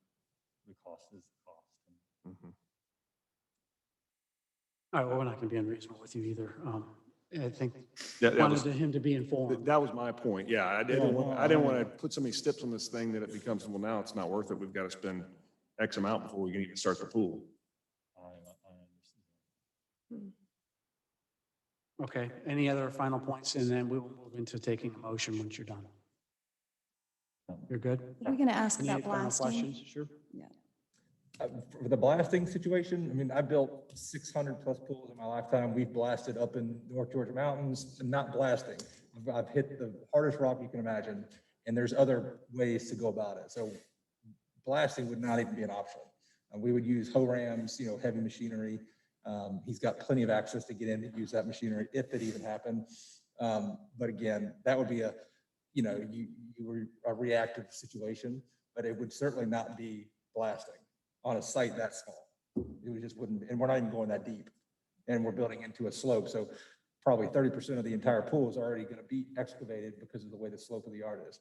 the cost is the cost. All right, well, we're not going to be unreasonable with you either. I think, That was, wanted him to be informed. that was my point. Yeah, I didn't want to put so many steps on this thing that it becomes, well, now it's not worth it. We've got to spend X amount before we can even start the pool. Okay, any other final points? And then we will move into taking a motion once you're done. You're good? What are we going to ask Any about final blasting? questions? Sure. For the blasting situation, I mean, I built 600 plus pools in my lifetime. We've blasted up in North Georgia mountains, not blasting. I've hit the hardest rock you can imagine, and there's other ways to go about it. So blasting would not even be an option. We would use hoe rams, heavy machinery. He's got plenty of access to get in to use that machinery if it even happened. But again, that would be a reactive situation, but it would certainly not be blasting on a site that small. It just wouldn't, and we're not even going that deep. And we're building into a slope. So probably 30% of the entire pool is already going to be excavated because of the way the slope of the yard is.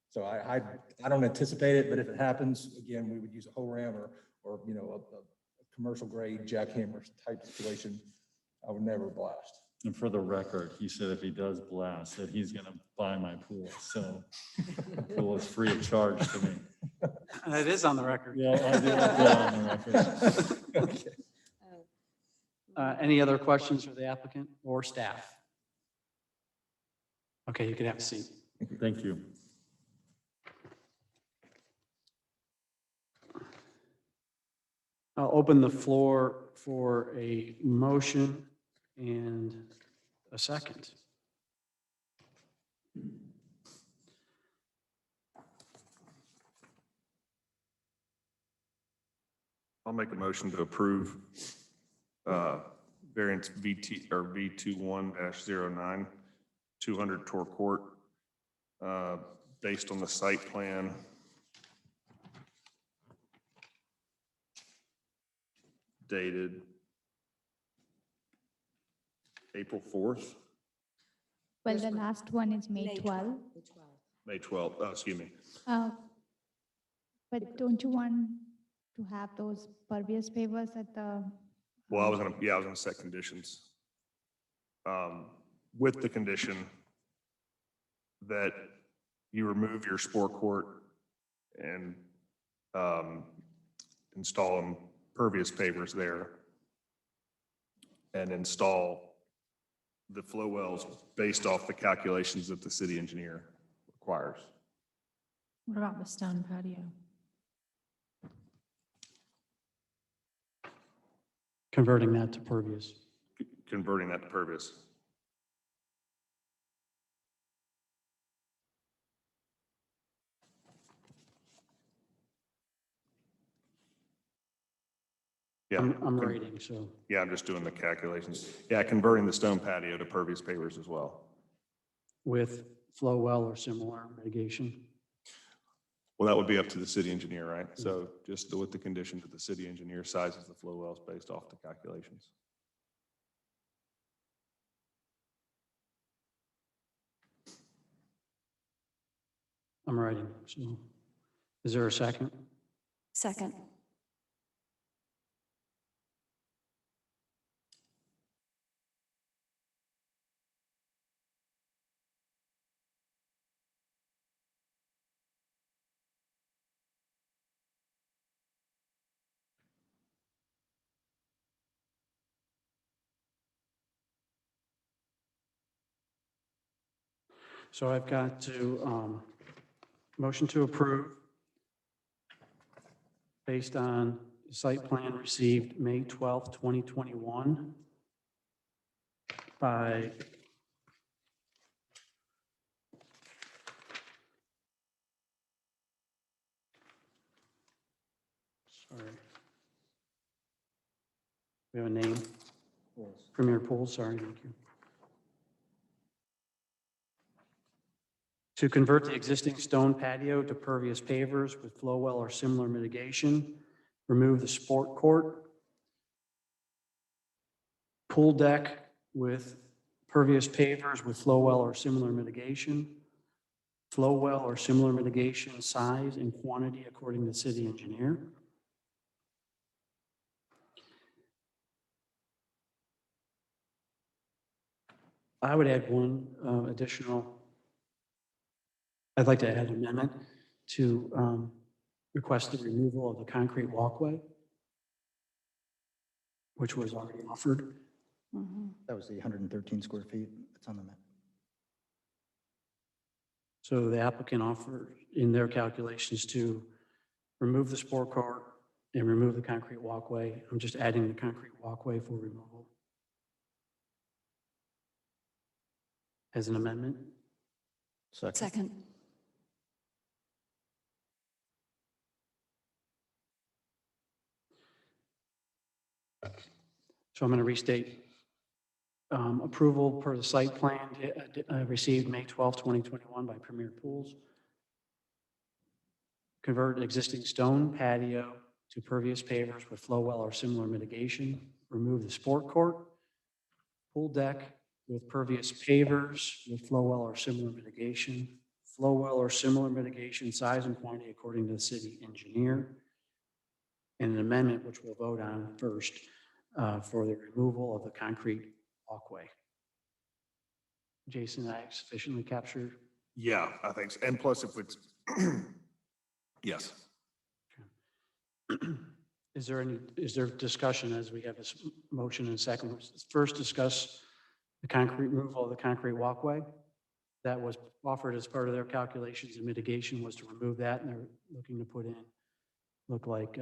So I don't anticipate it, but if it happens, again, we would use a hoe ram or a commercial grade jackhammer type situation. I would never blast. And for the record, he said if he does blast, that he's gonna buy my pool, so the pool is free of charge to me. That is on the record. Yeah, I did put that on the record. Okay. Any other questions for the applicant or staff? Okay, you can have a seat. Thank you. I'll open the floor for a motion and a second. I'll make a motion to approve variance VT or V21-09, 200 Tor Court, based on the site plan dated April 4th, Well, the last one is May 12. May 12th, oh, excuse me. But don't you want to have those pervious pavers at the? Well, I was gonna set conditions. With the condition that you remove your sport court and install pervious pavers there and install the flow wells based off the calculations that the city engineer requires. What about the stone patio? Converting that to pervious. Converting that to pervious. Yeah, I'm reading, so. yeah, I'm just doing the calculations. Yeah, converting the stone patio to pervious pavers as well. With flow well or similar mitigation. Well, that would be up to the city engineer, right? So just with the condition that the city engineer sizes the flow wells based off the calculations. I'm writing. So is there a second? Second. So I've got to, motion to approve based on site plan received May 12th, 2021 by sorry. We have a name? Premier Pools, sorry, thank you. To convert the existing stone patio to pervious pavers with flow well or similar mitigation, remove the sport court, pool deck with pervious pavers with flow well or similar mitigation, flow well or similar mitigation size and quantity according to city engineer. I would add one additional, I'd like to add an amendment to request the removal of the concrete walkway, which was already offered. Mhm. That was the 113 square feet. That's on the map. So the applicant offered in their calculations to remove the sport court and remove the concrete walkway. I'm just adding the concrete walkway for removal as an amendment. Second. So I'm going to restate. Approval per the site plan received May 12, 2021 by Premier Pools. Convert existing stone patio to pervious pavers with flow well or similar mitigation. Remove the sport court, pool deck with pervious pavers with flow well or similar mitigation. Flow well or similar mitigation, size and quantity according to the city engineer. And an amendment, which we'll vote on first, for the removal of the concrete walkway. Jason, I sufficiently captured? Yeah, I think so. And plus if it's, yes. Is there discussion as we have this motion and second? Let's first discuss the concrete removal of the concrete walkway. That was offered as part of their calculations and mitigation was to remove that, and they're looking to put in, look like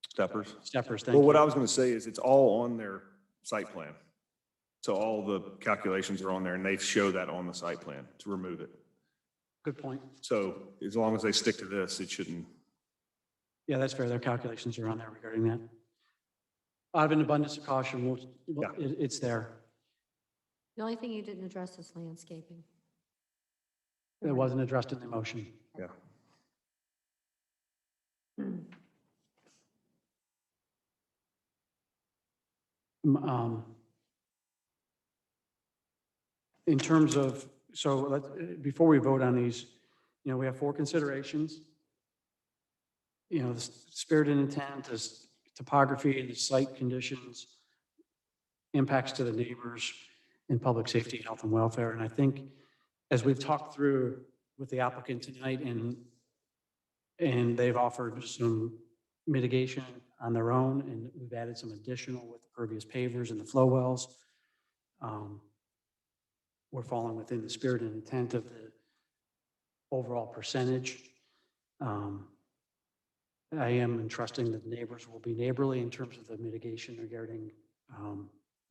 Steppers. steppers. Thank Well, what you. I was going to say is it's all on their site plan. So all the calculations are on there and they show that on the site plan to remove it. Good point. So as long as they stick to this, it shouldn't. Yeah, that's fair. Their calculations are on there regarding that. Out of an abundance of caution, Yeah. it's there. The only thing you didn't address is landscaping. It wasn't addressed in the motion. Yeah. In terms of, so let's, before we vote on these, we have 4 considerations. The spirit and intent is topography and the site conditions, impacts to the neighbors, and public safety, health, and welfare. And I think as we've talked through with the applicant tonight, and they've offered some mitigation on their own, and we've added some additional with the pervious pavers and the flow wells. We're falling within the spirit and intent of the overall percentage. I am entrusting that the neighbors will be neighborly in terms of the mitigation regarding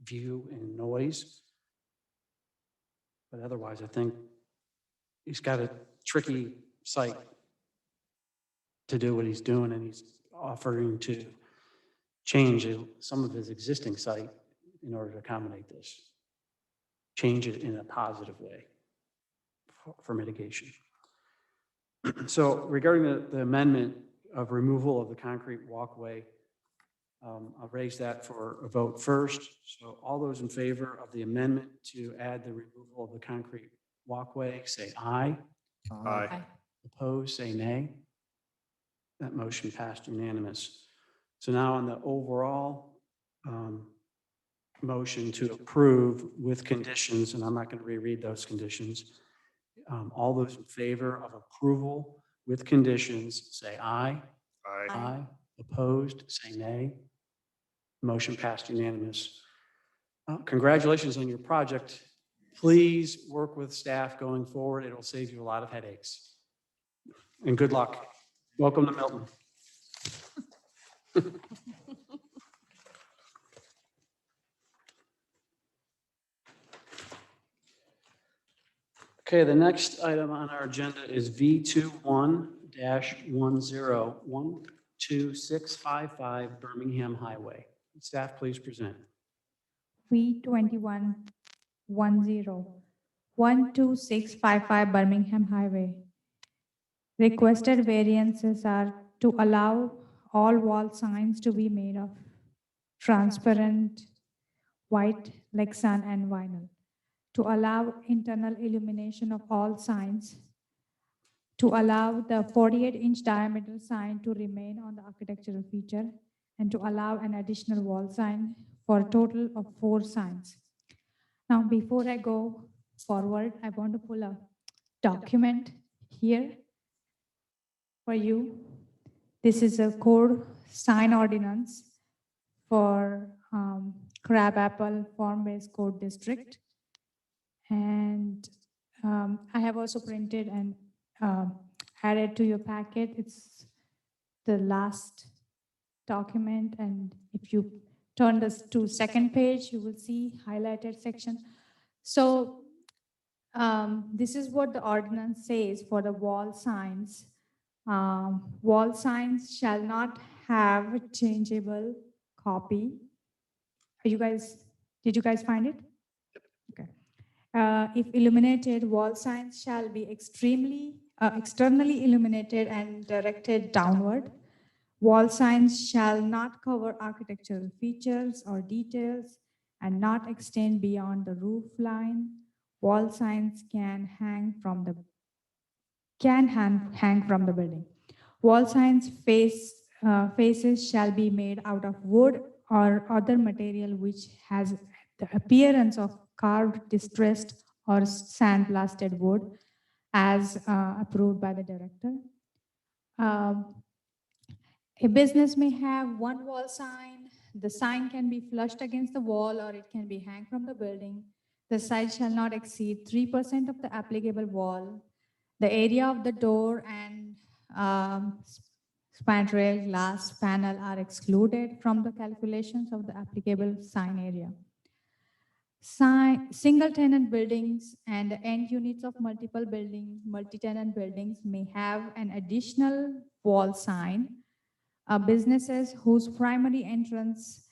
view and noise. But otherwise, I think he's got a tricky site to do what he's doing, and he's offering to change some of his existing site in order to accommodate this. Change it in a positive way for mitigation. So regarding the amendment of removal of the concrete walkway, I'll raise that for a vote first. So all those in favor of the amendment to add the removal of the concrete walkway, say aye. Aye. Opposed, say nay. That motion passed unanimous. So now on the overall motion to approve with conditions, and I'm not going to reread those conditions. All those in favor of approval with conditions, say aye. Aye. Aye. Opposed, say nay. Motion passed unanimous. Congratulations on your project. Please work with staff going forward. It'll save you a lot of headaches. And good luck. Welcome to Milton. Okay, the next item on our agenda is V21-1012655 Birmingham Highway. Staff, please present. V21-1012655 Birmingham Highway. Requested variances are to allow all wall signs to be made of transparent white Lexan and vinyl, to allow internal illumination of all signs, to allow the 48-inch diameter sign to remain on the architectural feature, and to allow an additional wall sign for a total of 4 signs. Now, before I go forward, I want to pull a document here for you. This is a code sign ordinance for Crabapple Farm-Based Code District. And I have also printed and added to your packet. It's the last document, and if you turn this to second page, you will see highlighted section. So this is what the ordinance says for the wall signs. Wall signs shall not have a changeable copy. Did you guys find it? Okay. If illuminated, wall signs shall be externally illuminated and directed downward. Wall signs shall not cover architectural features or details and not extend beyond the roof line. Wall signs can hang from the building. Wall signs faces shall be made out of wood or other material which has the appearance of carved, distressed, or sandblasted wood as approved by the director. A business may have one wall sign. The sign can be flushed against the wall or it can be hung from the building. The size shall not exceed 3% of the applicable wall. The area of the door and spandrel glass panel are excluded from the calculations of the applicable sign area. Single-tenant buildings and end units of multiple buildings, multi-tenant buildings may have an additional wall sign. Businesses whose primary entrance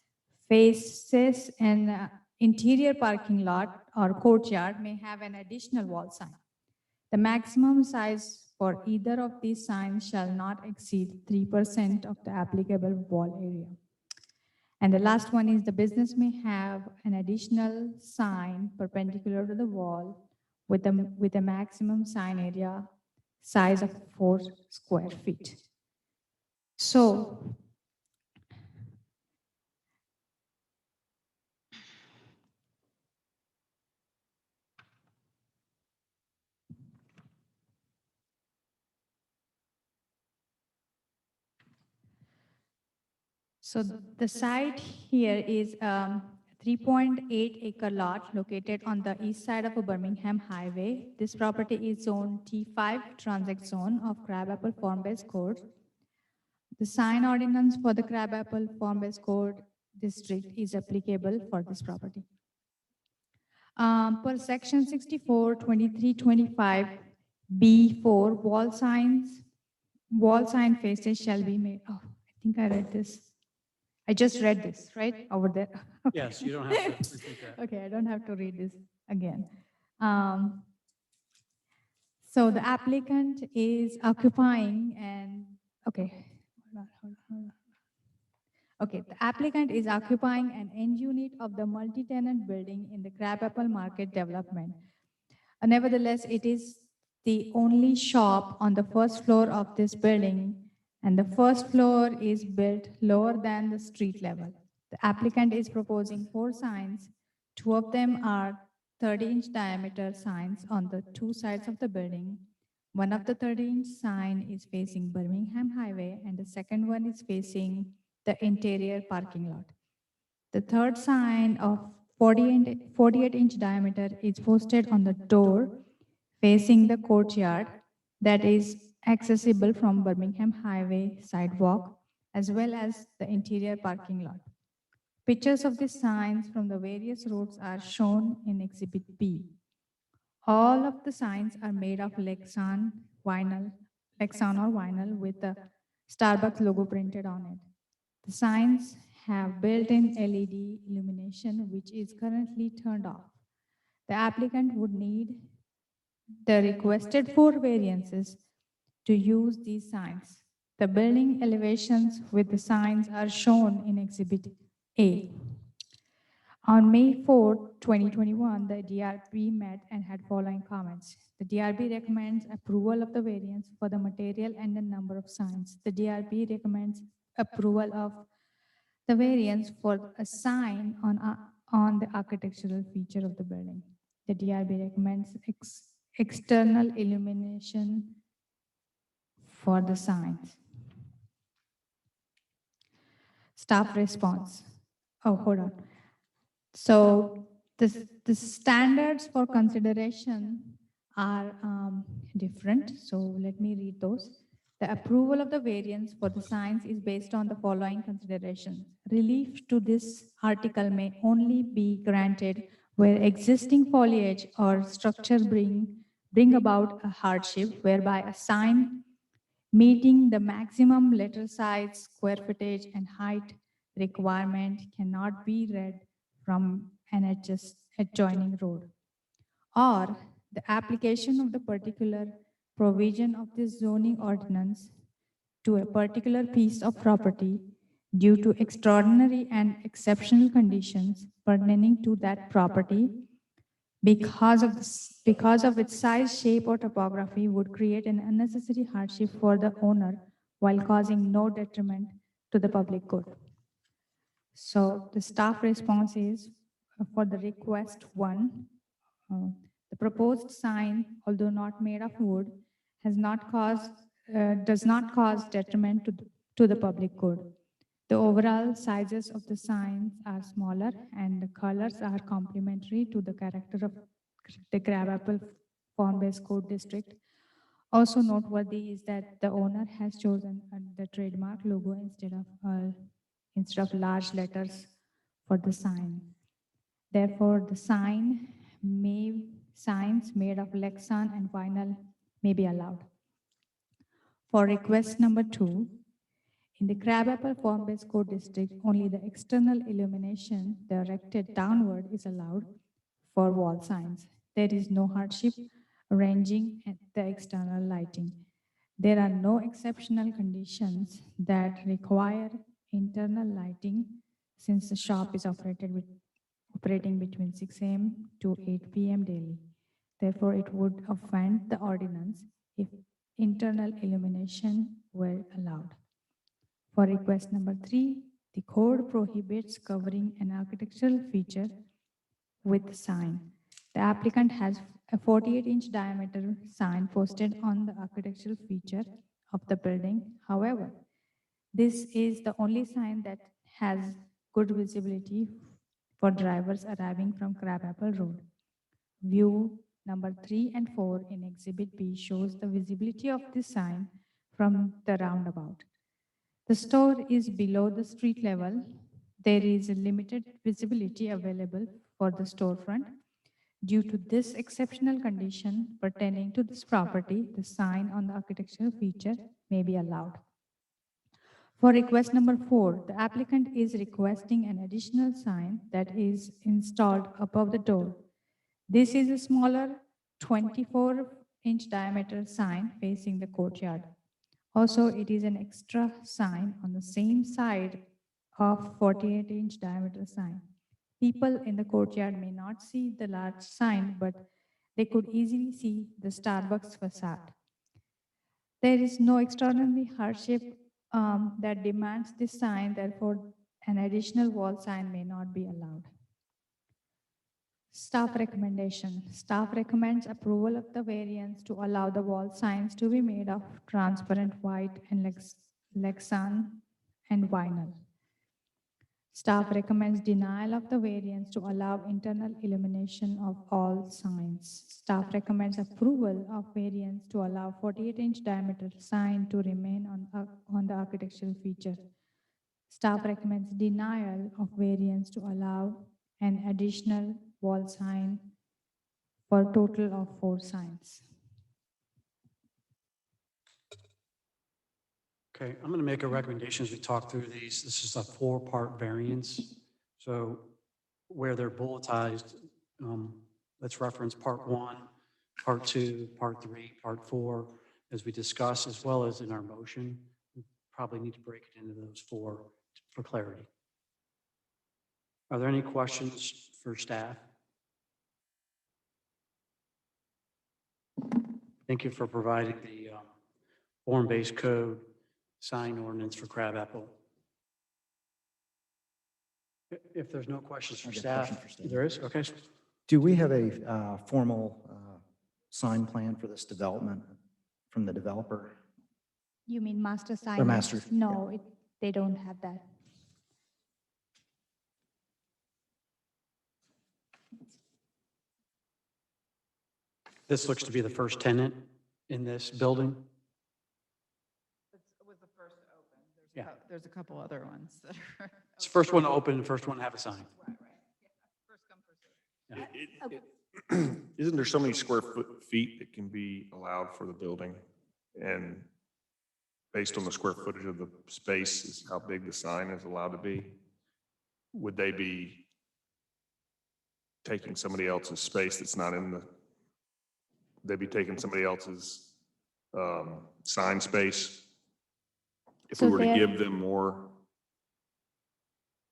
faces an interior parking lot or courtyard may have an additional wall sign. The maximum size for either of these signs shall not exceed 3% of the applicable wall area. And the last one is the business may have an additional sign perpendicular to the wall with a maximum sign area size of 4 square feet. So the site here is 3.8 acre lot located on the east side of a Birmingham highway. This property is zone T5 transit zone of Crabapple Farm-Based Code. The sign ordinance for the Crabapple Farm-Based Code district is applicable for this property. Per section 64, 23, 25, B4, wall sign faces shall be made. Oh, I think I read this. I just read this, right, over there? Yes, you don't have to repeat that. Okay, I don't have to read this again. So the applicant is occupying and, okay. Hold on. Okay, the applicant is occupying an end unit of the multi-tenant building in the Crabapple Market development. Nevertheless, it is the only shop on the first floor of this building, and the first floor is built lower than the street level. The applicant is proposing 4 signs. 2 of them are 30-inch diameter signs on the 2 sides of the building. One of the 30-inch sign is facing Birmingham Highway, and the second one is facing the interior parking lot. The third sign of 48-inch diameter is posted on the door facing the courtyard that is accessible from Birmingham Highway sidewalk, as well as the interior parking lot. Pictures of the signs from the various roads are shown in Exhibit B. All of the signs are made of Lexan or vinyl with the Starbucks logo printed on it. The signs have built-in LED illumination, which is currently turned off. The applicant would need the requested 4 variances to use these signs. The building elevations with the signs are shown in Exhibit A. On May 4, 2021, the DRB met and had following comments. The DRB recommends approval of the variance for the material and the number of signs. The DRB recommends approval of the variance for a sign on the architectural feature of the building. The DRB recommends external illumination for the signs. Staff response. Oh, hold on. So the standards for consideration are different. So let me read those. The approval of the variance for the signs is based on the following considerations. Relief to this article may only be granted where existing foliage or structure bring about a hardship whereby a sign meeting the maximum letter size, square footage, and height requirement cannot be read from an adjoining road. Or the application of the particular provision of this zoning ordinance to a particular piece of property due to extraordinary and exceptional conditions pertaining to that property because of its size, shape, or topography would create an unnecessary hardship for the owner while causing no detriment to the public good. So the staff response is for the request one, the proposed sign, although not made of wood, does not cause detriment to the public good. The overall sizes of the signs are smaller and the colors are complementary to the character of the Crabapple Form-Based Code District. Also noteworthy is that the owner has chosen the trademark logo instead of large letters for the sign. Therefore, the signs made of Lexan and vinyl may be allowed. For request number 2, in the Crabapple Form-Based Code District, only the external illumination directed downward is allowed for wall signs. There is no hardship arranging the external lighting. There are no exceptional conditions that require internal lighting since the shop is operating between 6 a.m. to 8 p.m. daily. Therefore, it would offend the ordinance if internal illumination were allowed. For request number 3, the code prohibits covering an architectural feature with sign. The applicant has a 48-inch diameter sign posted on the architectural feature of the building. However, this is the only sign that has good visibility for drivers arriving from Crabapple Road. View number 3 and 4 in Exhibit B shows the visibility of this sign from the roundabout. The store is below the street level. There is a limited visibility available for the storefront. Due to this exceptional condition pertaining to this property, the sign on the architectural feature may be allowed. For request number 4, the applicant is requesting an additional sign that is installed above the door. This is a smaller 24-inch diameter sign facing the courtyard. Also, it is an extra sign on the same side of 48-inch diameter sign. People in the courtyard may not see the large sign, but they could easily see the Starbucks facade. There is no extraordinary hardship that demands this sign, therefore an additional wall sign may not be allowed. Staff recommendation. Staff recommends approval of the variance to allow the wall signs to be made of transparent white and Lexan and vinyl. Staff recommends denial of the variance to allow internal illumination of all signs. Staff recommends approval of variance to allow 48-inch diameter sign to remain on the architectural feature. Staff recommends denial of variance to allow an additional wall sign for a total of 4 signs. Okay, I'm going to make a recommendation as we talk through these. This is a 4-part variance. So where they're bulletized, let's reference part 1, part 2, part 3, part 4, as we discuss, as well as in our motion. We probably need to break it into those 4 for clarity. Are there any questions for staff? Thank you for providing the form-based code sign ordinance for Crabapple. If there's no questions for I got a staff, question for staff. there is, okay. Do we have a formal sign plan for this development from the developer? You mean master signage? Or master, No, they don't have that. This looks to be the first tenant in this building. It was the first to open. Yeah. There's a couple other ones that are. It's the first one to open, the first one to have a sign. Right, right. Yeah. First come, first served. Isn't there so many square feet that can be allowed for the building? And based on the square footage of the space is how big the sign is allowed to be? Would they be taking somebody else's space that's not in the, they'd be taking somebody else's sign space? If we So were to they're- give them more?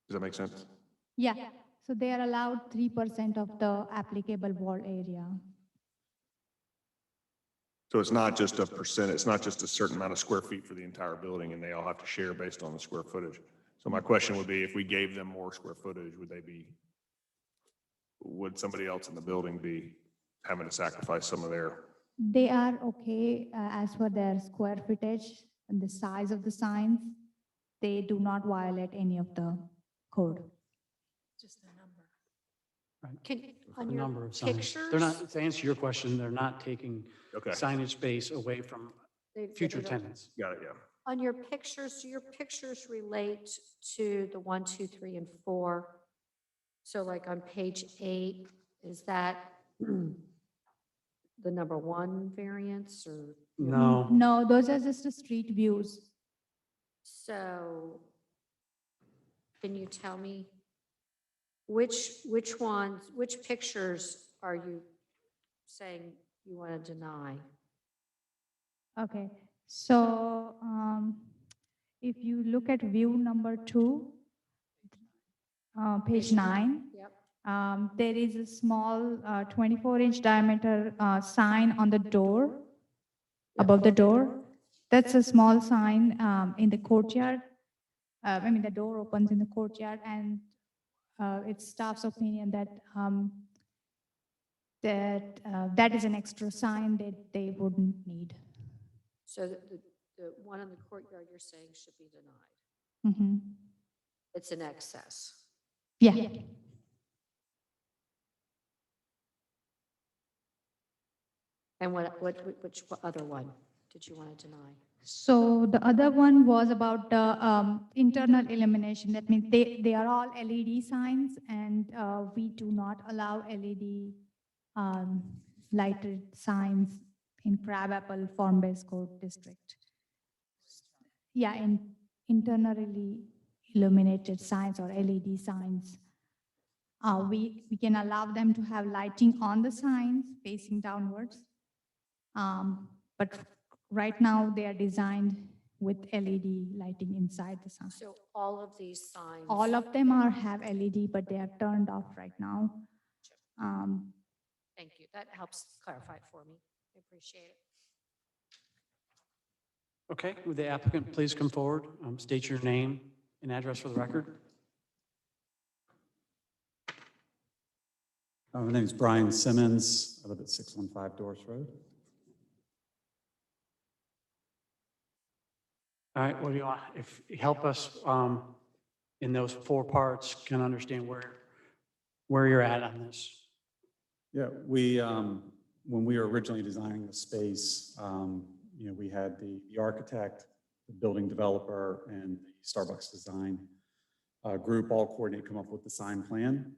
Does that make sense? Yeah, so they are allowed 3% of the applicable wall area. So it's not just a percent, it's not just a certain amount of square feet for the entire building and they all have to share based on the square footage. So my question would be, if we gave them more square footage, would somebody else in the building be having to sacrifice some of their? They are okay as for their square footage and the size of the signs. They do not violate any of the code. Just the number. Right. Can, The on your number of signs. pictures? They're not, to answer your question, they're not taking Okay, signage space away from they future don't- tenants. got it, yeah. On your pictures, do your pictures relate to the 1, 2, 3, and 4? So like on page 8, is that the number 1 variance or? No, No, those are just the street views. So can you tell me which ones, which pictures are you saying you want to deny? Okay, so if you look at view number 2, page 9, Yep. there is a small 24-inch diameter sign on the door, above the door. That's a small sign in the courtyard. I mean, the door opens in the courtyard, and it's staff's opinion that that is an extra sign that they wouldn't need. So the one in the courtyard you're saying should be denied. Mhm. It's an excess. Yeah. And which other one did you want to deny? So the other one was about the internal illumination. That means they are all LED signs, and we do not allow LED lighted signs in Crabapple Form-Based Code District. Yeah, in internally illuminated signs or LED signs. We can allow them to have lighting on the signs facing downwards. But right now, they are designed with LED lighting inside the sign. So all of these signs. All of them have LED, but they are turned off right now. Thank you. That helps clarify it for me. I appreciate it. okay, would the applicant please come forward, state your name and address for the record? My name is Brian Simmons. I live at 615 Doris Road. All right, what do you want, if, help us in those 4 parts, can understand where you're at on this. Yeah, we, when we were originally designing the space, you know, we had the architect, the building developer, and the Starbucks design group all coordinate, come up with the sign plan.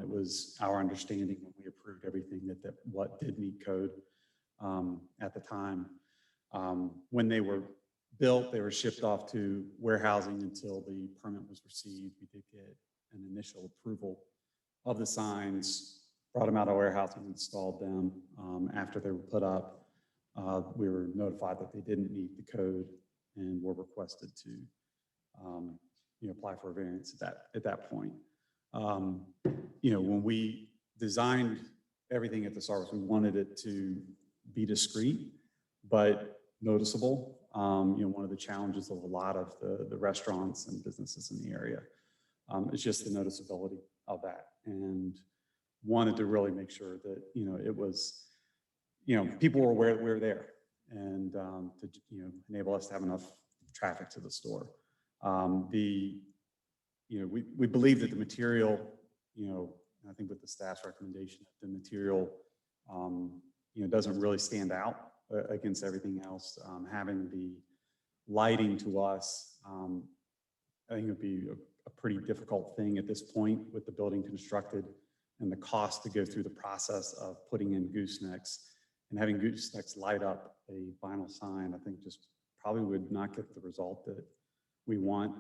It was our understanding when we approved everything that what did meet code at the time. When they were built, they were shipped off to warehousing until the permit was received. We did get an initial approval of the signs, brought them out of warehousing, installed them. After they were put up, we were notified that they didn't meet the code and were requested to you know, apply for a variance at that point. You know, when we designed everything at the Starbucks, we wanted it to be discreet, but noticeable. You know, one of the challenges of a lot of the restaurants and businesses in the area It's just the noticeability of that, and wanted to really make sure that, it was, people were aware that we were there, and to, enable us to have enough traffic to the store. We believe that the material, I think with the staff's recommendation, the material, doesn't really stand out against everything else. Having the lighting to us, I think it would be a pretty difficult thing at this point with the building constructed and the cost to go through the process of putting in goosenecks and having goosenecks light up a vinyl sign. I think just probably would not get the result that we want.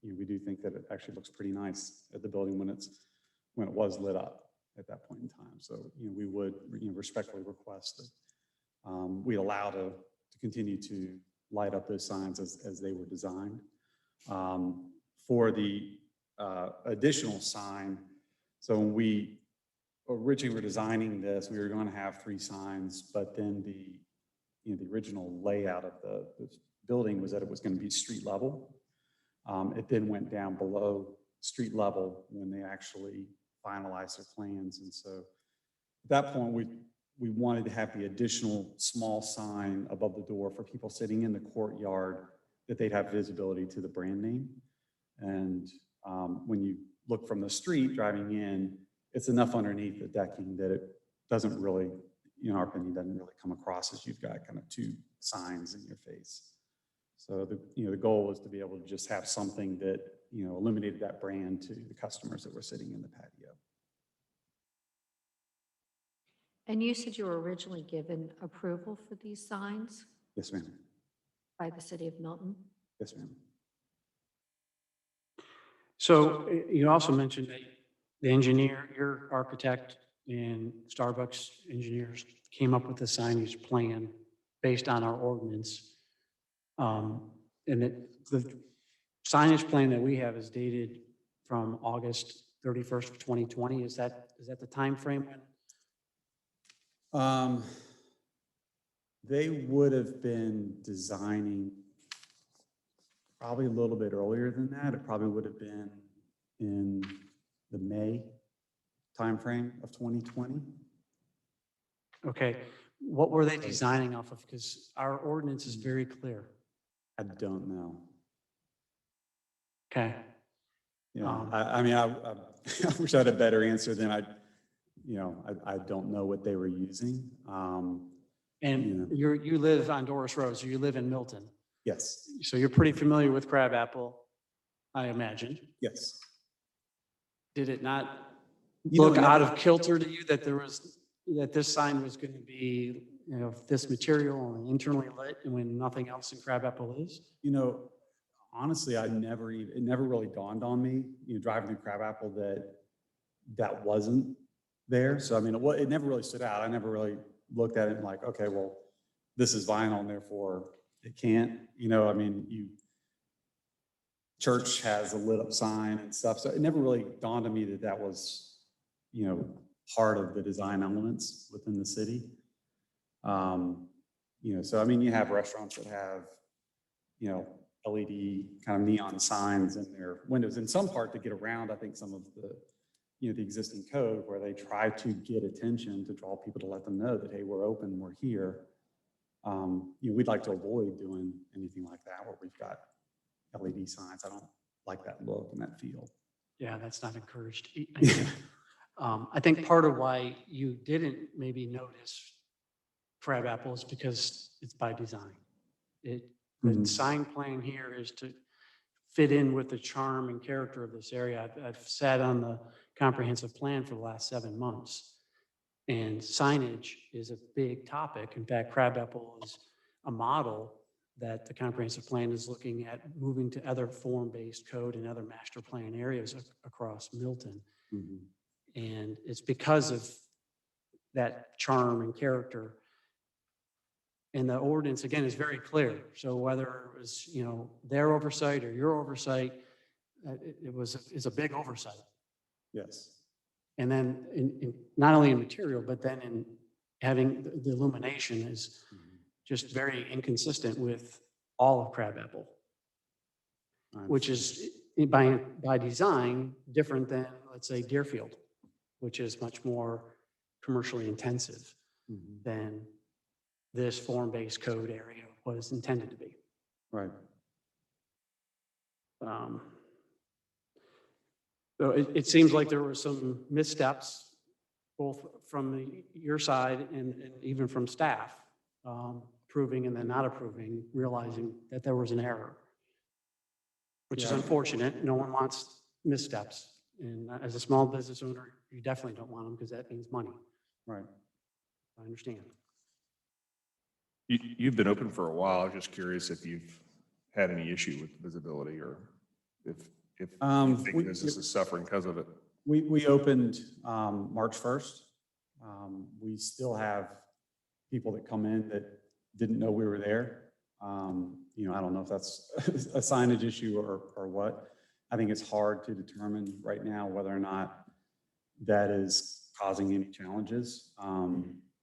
We do think that it actually looks pretty nice at the building when it was lit up at that point in time. So, we would, respectfully request that we allow to continue to light up those signs as they were designed. For the additional sign, so when we originally were designing this, we were going to have 3 signs, but then the original layout of the building was that it was going to be street level. It then went down below street level when they actually finalized their plans. And so at that point, we wanted to have the additional small sign above the door for people sitting in the courtyard, that they'd have visibility to the brand name. And when you look from the street driving in, it's enough underneath the decking that it doesn't really, in our opinion, doesn't really come across as you've got kind of 2 signs in your face. So the goal was to be able to just have something that, eliminated that brand to the customers that were sitting in the patio. And you said you were originally given approval for these signs Yes, ma'am. by the city of Milton? Yes, ma'am. So you also mentioned that the engineer, your architect and Starbucks engineers came up with the signage plan based on our ordinance. And the signage plan that we have is dated from August 31st of 2020. Is that the time frame when? They would have been designing probably a little bit earlier than that. It probably would have been in the May timeframe of 2020. Okay, what were they designing off of? Because our ordinance is very clear. I don't know. Okay. Yeah, I mean, I wish I had a better answer than I don't know what they were using. And you live on Doris Road, so you live in Milton. Yes, So you're pretty familiar with Crabapple, I imagine. yes. Did it not You know, look it out never- of kilter to you that that this sign was going to be, this material and internally lit and when nothing else in Crabapple is? Honestly, it never really dawned on me, driving through Crabapple that wasn't there. So, I mean, it never really stood out. I never really looked at it and like, okay, well, this is vinyl and therefore it can't, I mean, church has a lit up sign and stuff. So it never really dawned on me that was, part of the design elements within the city. So, I mean, you have restaurants that have, LED kind of neon signs in their windows in some part to get around, I think, some of the, the existing code where they try to get attention to draw people to let them know that, hey, we're open, we're here. We'd like to avoid doing anything like that where we've got LED signs. I don't like that look and that feel. Yeah, that's not encouraged. I think part of why you didn't maybe notice Crabapple is because it's by design. The sign plan here is to fit in with the charm and character of this area. I've sat on the comprehensive plan for the last 7 months, and signage is a big topic. In fact, Crabapple is a model that the comprehensive plan is looking at moving to other form-based code and other master plan areas across Milton. And it's because of that charm and character. And the ordinance, again, is very clear. So whether it was, their oversight or your oversight, it's a big oversight. Yes. And then not only in material, but then in having the illumination is just very inconsistent with all of Crabapple, which is by design, different than, let's say, Deerfield, which is much more commercially intensive than this form-based code area was intended to be. Right. So it seems like there were some missteps, both from your side and even from staff, approving and then not approving, realizing that there was an error, which is Yeah. unfortunate. No one wants missteps. And as a small business owner, you definitely don't want them because that means money. Right. I understand. You've been open for a while. I'm just curious if you've had any issue with visibility or if you think business is suffering because of it. We opened March 1st. We still have people that come in that didn't know we were there. You know, I don't know if that's a signage issue or what. I think it's hard to determine right now whether or not that is causing any challenges.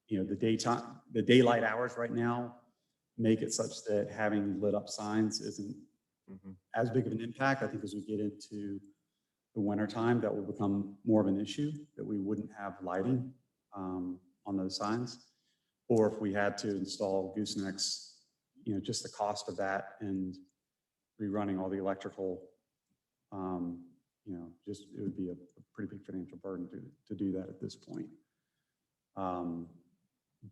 You know, the daylight hours right now make it such that having lit up signs isn't as big of an impact. I think as we get into the winter time, that will become more of an issue, that we wouldn't have lighting on those signs. Or if we had to install goosenecks, you know, just the cost of that and rerunning all the electrical, you know, just, it would be a pretty big financial burden to do that at this point.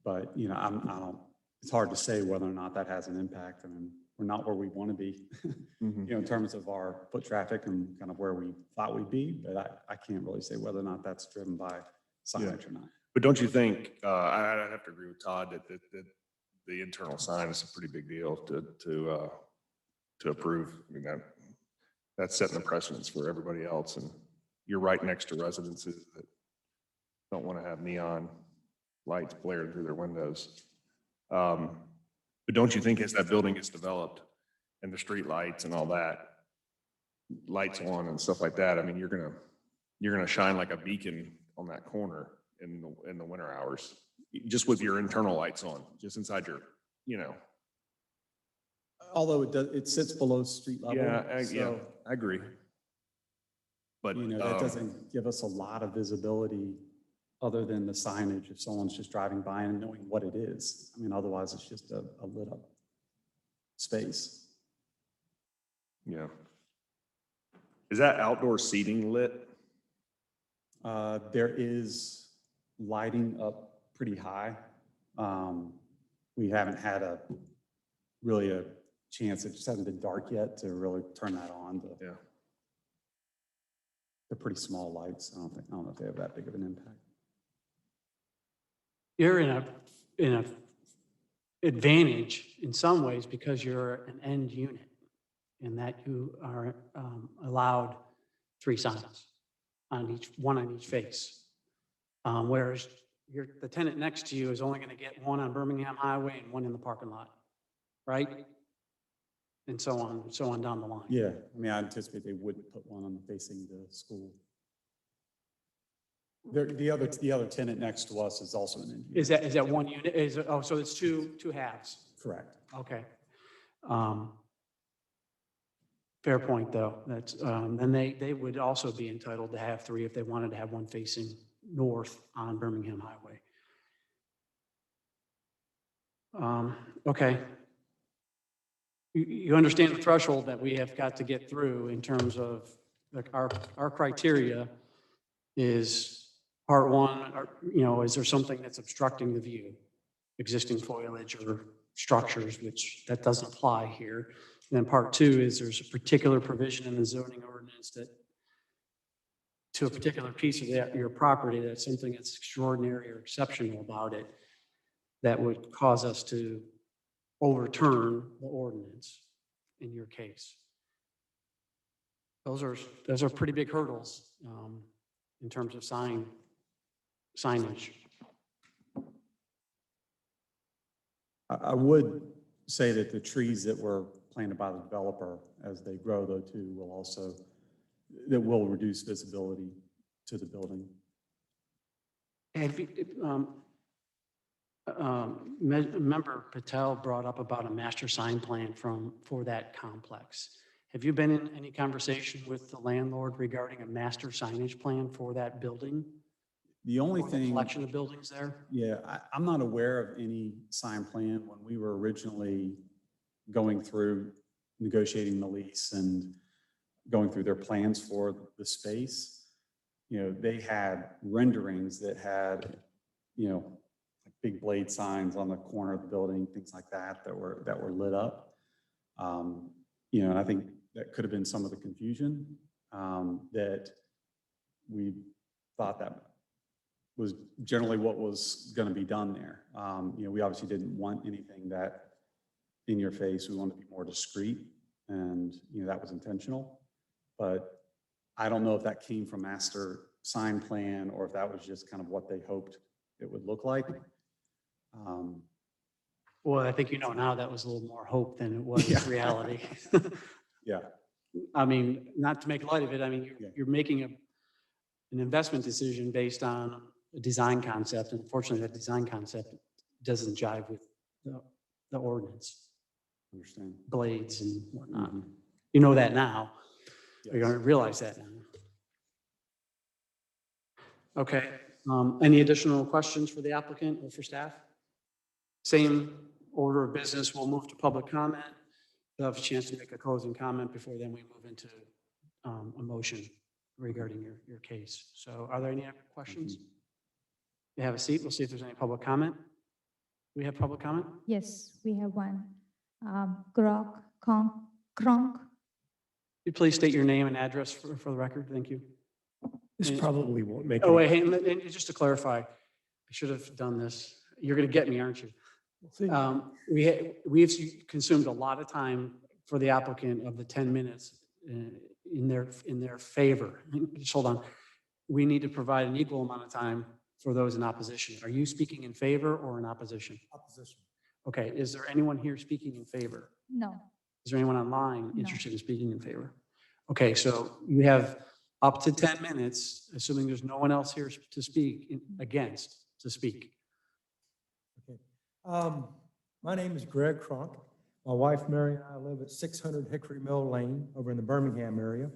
But, you know, I don't, it's hard to say whether or not that has an impact. I mean, we're not where we want to be, you know, in terms of our foot traffic and kind of where we thought we'd be, but I can't really say whether or not that's driven by signage or not. But don't you think, I'd have to agree with Todd that the internal sign is a pretty big deal to approve. I mean, that's setting the precedence for everybody else. And you're right next to residences that don't want to have neon lights blaring through their windows. But don't you think as that building gets developed and the street lights and all that, lights on and stuff like that, I mean, you're gonna shine like a beacon on that corner in the winter hours, just with your internal lights on, just inside your, you know. Although it sits below street level. Yeah, I agree. But, you know, that doesn't give us a lot of visibility other than the signage if someone's just driving by and knowing what it is. I mean, otherwise it's just a lit up space. yeah. Is that outdoor seating lit? There is lighting up pretty high. We haven't had really a chance, it just hasn't been dark yet to really turn that on. Yeah. They're pretty small lights. I don't know if they have that big of an impact. You're in a advantage in some ways because you're an end unit in that you are allowed 3 signs on one on each face. Whereas the tenant next to you is only going to get 1 on Birmingham Highway and 1 in the parking lot, right? And so on down the line. Yeah, I mean, I anticipate they wouldn't put one on facing the school. The other tenant next to us is also an end unit. Is that 1 unit? So it's two halves. Correct. Okay. Fair point, though. That's then they would also be entitled to have 3 if they wanted to have 1 facing north on Birmingham Highway. Okay. You understand the threshold that we have got to get through in terms of like our criteria is part 1, you know, is there something that's obstructing the view, existing foliage or structures, which that doesn't apply here. And then part 2 is there's a particular provision in the zoning ordinance that to a particular piece of your property, that's something that's extraordinary or exceptional about it that would cause us to overturn the ordinance in your case. Those are pretty big hurdles in terms of signage. I would say that the trees that were planted by the developer, as they grow though too, will reduce visibility to the building. Have you, Member Patel brought up about a master sign plan for that complex. Have you been in any conversation with the landlord regarding a master signage plan for that building? The only Or the thing. collection of buildings there? Yeah, I'm not aware of any sign plan when we were originally going through negotiating the lease and going through their plans for the space. You know, they had renderings that had, you know, like big blade signs on the corner of the building, things like that, that were lit up. You know, and I think that could have been some of the confusion, that we thought that was generally what was going to be done there. You know, we obviously didn't want anything that in your face. We wanted to be more discreet, and, you know, that was intentional. But I don't know if that came from master sign plan or if that was just kind of what they hoped it would look like. Well, I think you know now that was a little more hope than it was Yeah. reality. Yeah. I mean, not to make light of it, I mean, Yeah. you're making an investment decision based on a design concept, and unfortunately, that design concept doesn't jive with the ordinance, Understand. blades and whatnot. Mhm. You know that now. You're Yes. going to realize that now. Okay, any additional questions for the applicant or for staff? Same order of business, we'll move to public comment. You'll have a chance to make a closing comment before then we move into a motion regarding your case. So are there any other questions? You have a seat, we'll see if there's any public comment. We have public comment? Yes, we have one. Grok, Kronk. Could you please state your name and address for the record? Thank you. This probably won't make. Oh, wait, hey, and just to clarify, I should have done this. You're going to get me, aren't you? We've consumed a lot of time for the applicant of the 10 minutes in their favor. Just hold on. We need to provide an equal amount of time for those in opposition. Are you speaking in favor or in opposition? Opposition. Okay, is there anyone here speaking in favor? No. Is there anyone online No. interested in speaking in favor? Okay, so you have up to 10 minutes, assuming there's no one else here to speak against, to speak. Okay. My name is Greg Kronk. My wife Mary and I live at 600 Hickory Mill Lane over in the Birmingham area.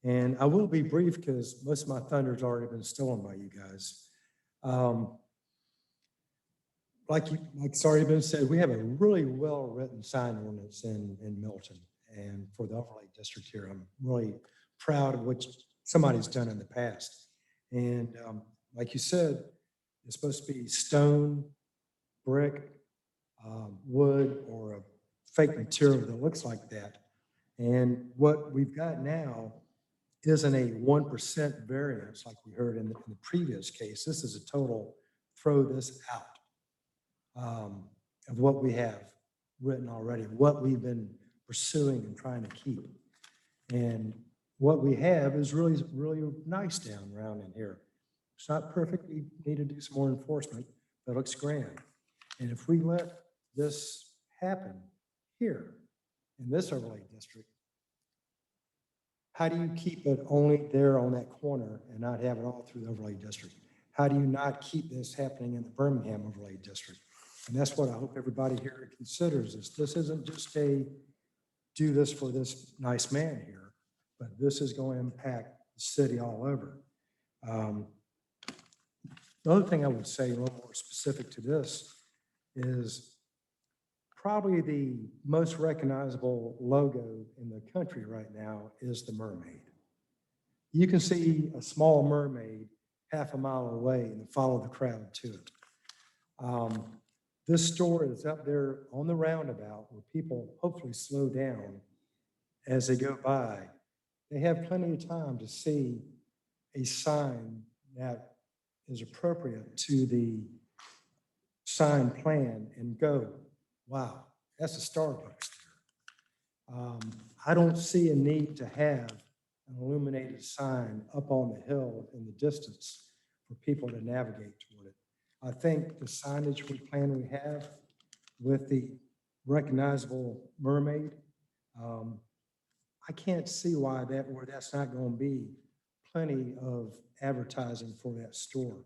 And I will be brief because most of my thunder's already been stolen by you guys. Like it's already been said, we have a really well-written sign ordinance in Milton. And for the overlay district here, I'm really proud of what somebody's done in the past. And like you said, it's supposed to be stone, brick, wood, or a fake material that looks like that. And what we've got now isn't a 1% variance like we heard in the previous case. This is a total throw this out of what we have written already, what we've been pursuing and trying to keep. And what we have is really, really nice down around in here. It's not perfect. We need to do some more enforcement, but it looks grand. And if we let this happen here in this overlay district, how do you keep it only there on that corner and not have it all through the overlay district? How do you not keep this happening in the Birmingham overlay district? And that's what I hope everybody here considers is this isn't just a do this for this nice man here, but this is going to impact the city all over. The other thing I would say, a little more specific to this, is probably the most recognizable logo in the country right now is the mermaid. You can see a small mermaid half a mile away and follow the crowd to it. This store is up there on the roundabout where people hopefully slow down as they go by. They have plenty of time to see a sign that is appropriate to the sign plan and go, wow, that's a Starbucks there. I don't see a need to have an illuminated sign up on the hill in the distance for people to navigate toward it. I think the signage plan we have with the recognizable mermaid, I can't see why that's not going to be plenty of advertising for that store.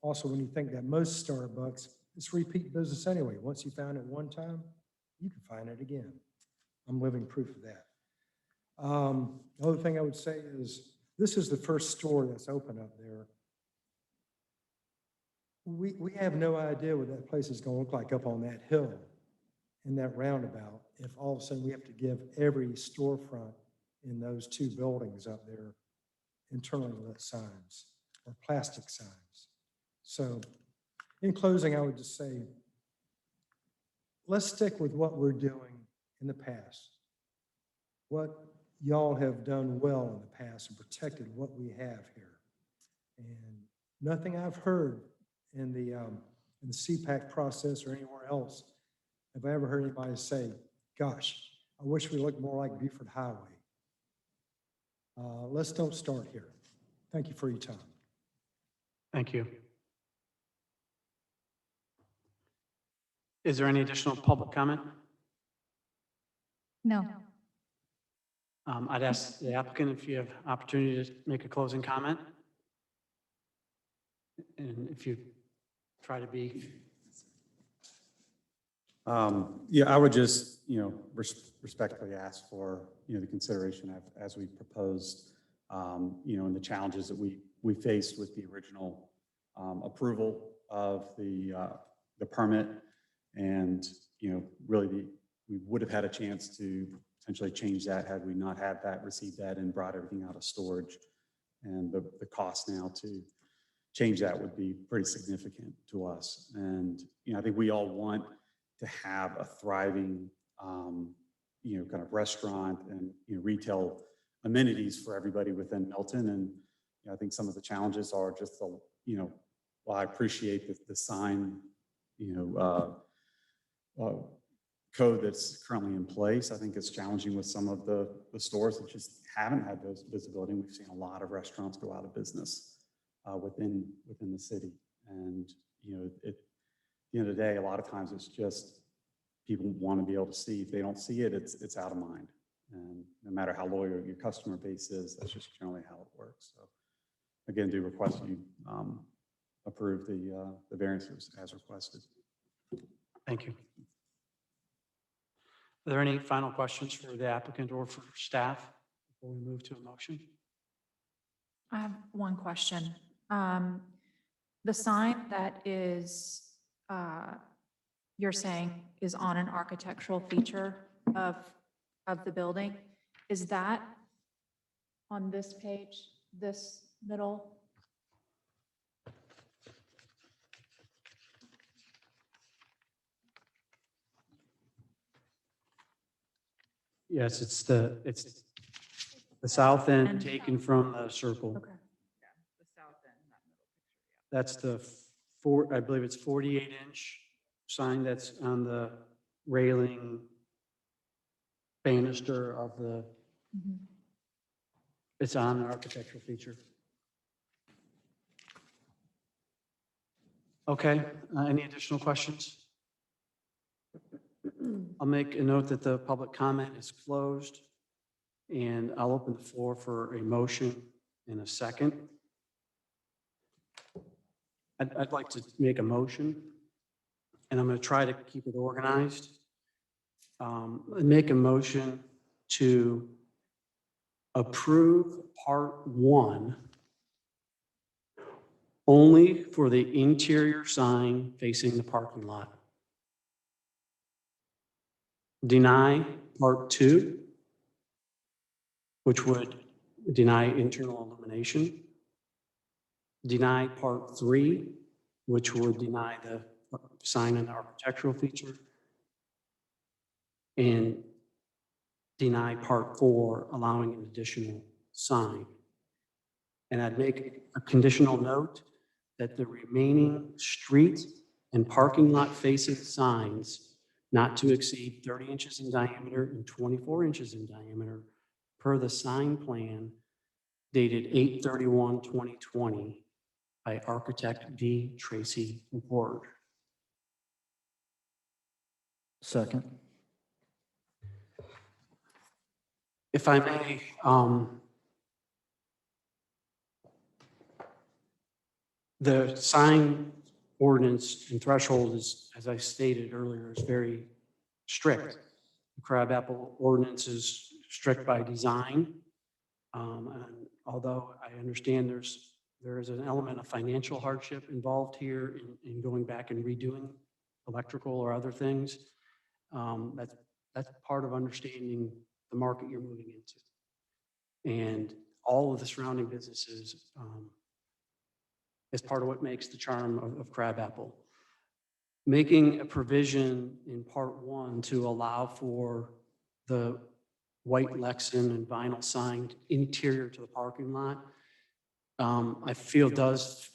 Also, when you think that most Starbucks, it's repeat business anyway. Once you found it one time, you can find it again. I'm living proof of that. The other thing I would say is, this is the first store that's open up there. We have no idea what that place is gonna look like up on that hill in that roundabout, if all of a sudden we have to give every storefront in those two buildings up there internally lit signs or plastic signs. So in closing, I would just say, let's stick with what we're doing in the past. What y'all have done well in the past and protected what we have here. And nothing I've heard in the CPAC process or anywhere else have I ever heard anybody say, gosh, I wish we looked more like Buford Highway. Let's don't start here. Thank you for your time. Thank you. Is there any additional public comment? No. I'd ask the applicant if you have opportunity to make a closing comment. And if you try to be. Yeah, I would just, respectfully ask for, the consideration as we proposed, and the challenges that we faced with the original approval of the permit. And, really we would have had a chance to potentially change that had we not had that, received that, and brought everything out of storage. And the cost now to change that would be pretty significant to us. And, I think we all want to have a thriving, kind of restaurant and, retail amenities for everybody within Milton. And, I think some of the challenges are just the, while I appreciate the sign, code that's currently in place. I think it's challenging with some of the stores that just haven't had those visibility. We've seen a lot of restaurants go out of business within the city. And, at the end of the day, a lot of times it's just people want to be able to see. If they don't see it, it's out of mind. And no matter how loyal your customer base is, that's just generally how it works. So again, do request you approve the variances as requested. Thank you. Are there any final questions for the applicant or for staff before we move to a motion? I have one question. The sign that is, you're saying is on an architectural feature of the building, is that on this page, this middle? Yes, it's the south end taken from the circle. Okay. The south end, that middle picture, That's the I believe it's 48-inch sign that's on the railing banister of the, it's on the architectural feature. Okay, any additional questions? I'll make a note that the public comment is closed, and I'll open the floor for a motion in a second. I'd like to make a motion, and I'm going to try to keep it organized. Make a motion to approve part 1 only for the interior sign facing the parking lot. Deny part 2, which would deny internal illumination. Deny part 3, which would deny the sign and architectural feature. And deny part 4, allowing an additional sign. And I'd make a conditional note that the remaining street and parking lot facing signs not to exceed 30 inches in diameter and 24 inches in diameter per the sign plan dated 8/31/2020 by architect D. Tracy Ward. Second. If I may, the sign ordinance and threshold is, as I stated earlier, is very strict. The crabapple ordinance is strict by design. And although I understand there is an element of financial hardship involved here in going back and redoing electrical or other things, that's part of understanding the market you're moving into. And all of the surrounding businesses is part of what makes the charm of Crabapple. Making a provision in part one to allow for the white Lexan and vinyl sign interior to the parking lot, I feel does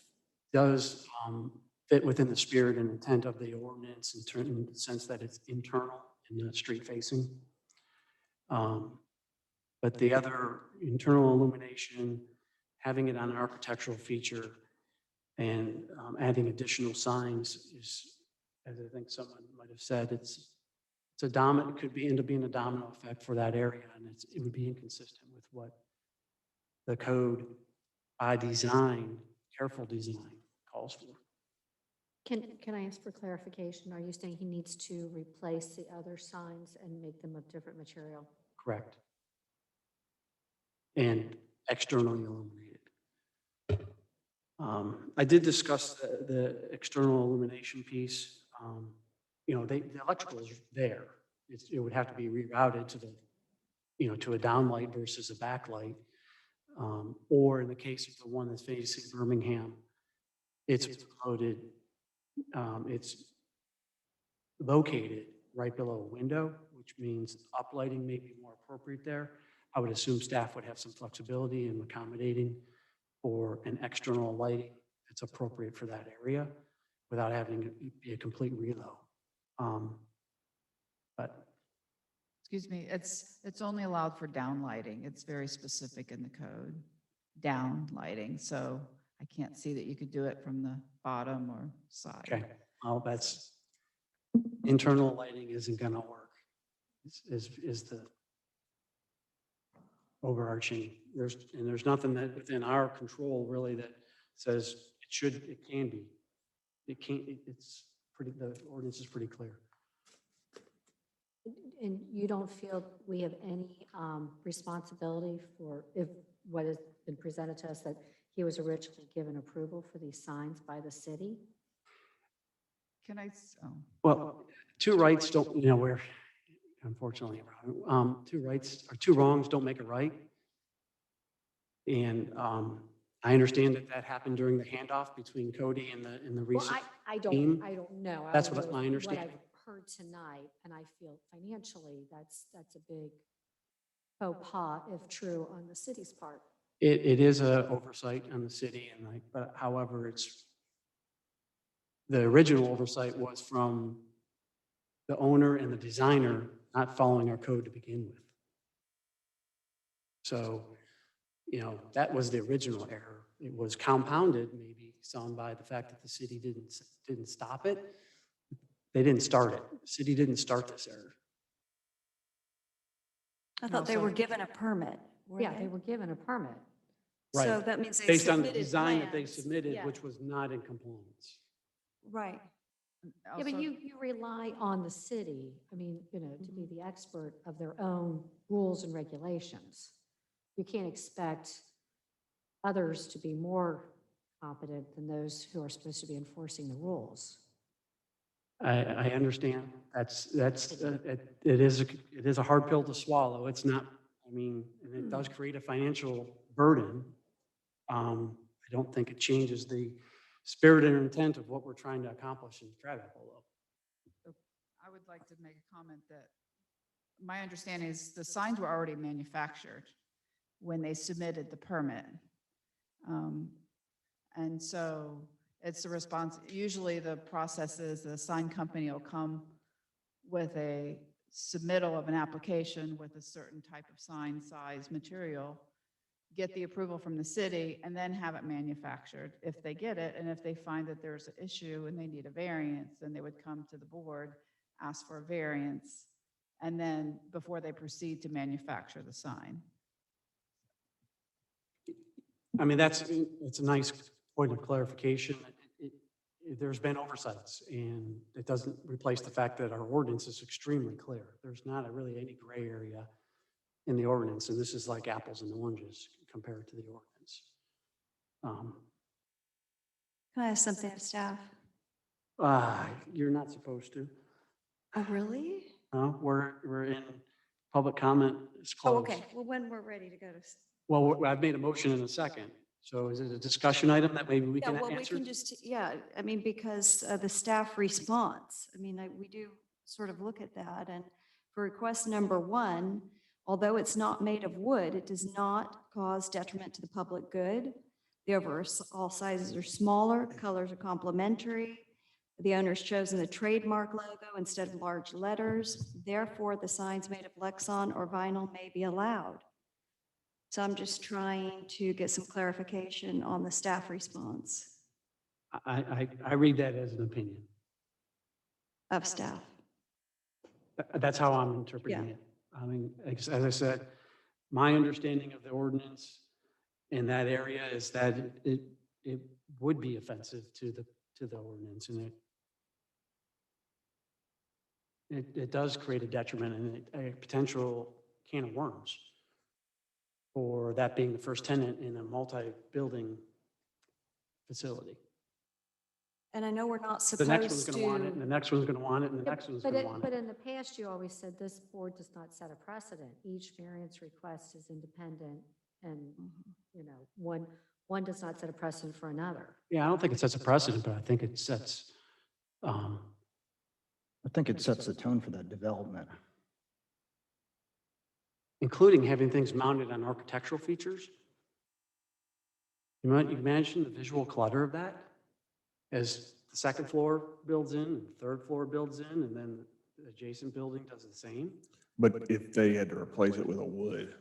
fit within the spirit and intent of the ordinance in the sense that it's internal and not street facing. But the other internal illumination, having it on an architectural feature and adding additional signs is, as I think someone might have said, it's a dominant, it could end up being a domino effect for that area, and it would be inconsistent with what the code by design, careful design, calls for. Can I ask for clarification? Are you saying he needs to replace the other signs and make them of different material? Correct. And externally illuminated. I did discuss the external illumination piece. You know, the electrical is there. It would have to be rerouted to to a downlight versus a backlight. Or in the case of the one that's facing Birmingham, it's located right below a window, which means uplighting may be more appropriate there. I would assume staff would have some flexibility in accommodating for an external lighting that's appropriate for that area without having it be a complete reload. But Excuse me, it's only allowed for down lighting. It's very specific in the code, down lighting. So I can't see that you could do it from the bottom or side. okay, well, that's internal lighting isn't going to work. Is the overarching. There's nothing that within our control really that says it can be. It can't. It's pretty. The ordinance is pretty clear. And you don't feel we have any responsibility for if what has been presented to us that he was originally given approval for these signs by the city? Can I? Oh. Well, two rights don't. We're unfortunately two rights or two wrongs don't make a right. And I understand that happened during the handoff between Cody and the recent. Well, I team. don't know. That's only what know my understanding. What I've heard tonight, and I feel financially that's a big faux pas if true on the city's part. It is a oversight on the city, but however, the original oversight was from the owner and the designer not following our code to begin with. So, that was the original error. It was compounded maybe some by the fact that the city didn't stop it. They didn't start it. The city didn't start this error. I thought they were given a permit. Yeah, they were given a permit. Right. So that means they Based on the submitted design that they plans. submitted, Yeah. which was not in compliance. Right. Yeah, but you rely on the city, I mean, to be the expert of their own rules and regulations. You can't expect others to be more competent than those who are supposed to be enforcing the rules. I understand. It is a hard pill to swallow. It's not, and it does create a financial burden. I don't think it changes the spirit and intent of what we're trying to accomplish in Crabapple. I would like to make a comment that my understanding is the signs were already manufactured when they submitted the permit. And so it's a response. Usually the process is the sign company will come with a submittal of an application with a certain type of sign size material, get the approval from the city, and then have it manufactured if they get it. And if they find that there's an issue and they need a variance, then they would come to the board, ask for a variance, and then before they proceed to manufacture the sign. It's a nice point of clarification. There's been oversights, and it doesn't replace the fact that our ordinance is extremely clear. There's not really any gray area in the ordinance, and this is like apples and oranges compared to the ordinance. Can I ask something of staff? You're not supposed to. Oh, really? We're in public comment. It's Oh, closed. okay. Well, when we're ready to go to. Well, I've made a motion in a second. So is it a discussion item that maybe we Yeah, can well, we answer? can just, yeah, I mean, because the staff response, I mean, we do sort of look at that. And for request number 1, although it's not made of wood, it does not cause detriment to the public good. The overall sizes are smaller, colors are complementary. The owner's chosen the trademark logo instead of large letters. Therefore, the signs made of Lexan or vinyl may be allowed. So I'm just trying to get some clarification on the staff response I read that as an opinion. of staff. That's how I'm interpreting Yeah. it. I mean, as I said, my understanding of the ordinance in that area is that it would be offensive to the ordinance, and it does create a detriment and a potential can of worms for that being the first tenant in a multi-building facility. And I know we're not The next one's supposed going to want it, and the to, next one's going to want it, and the next one's But going to want but it. in the past, you always said this board does not set a precedent. Each variance request is independent and, you know, one does not set a precedent for another. Yeah, I don't think it sets a precedent, but I think it sets, I think it sets the tone for that development. including having things mounted on architectural features. You might imagine the visual clutter of that as the second floor builds in, and the third floor builds in, and then the adjacent building does the same. But if they had to replace it with a wood,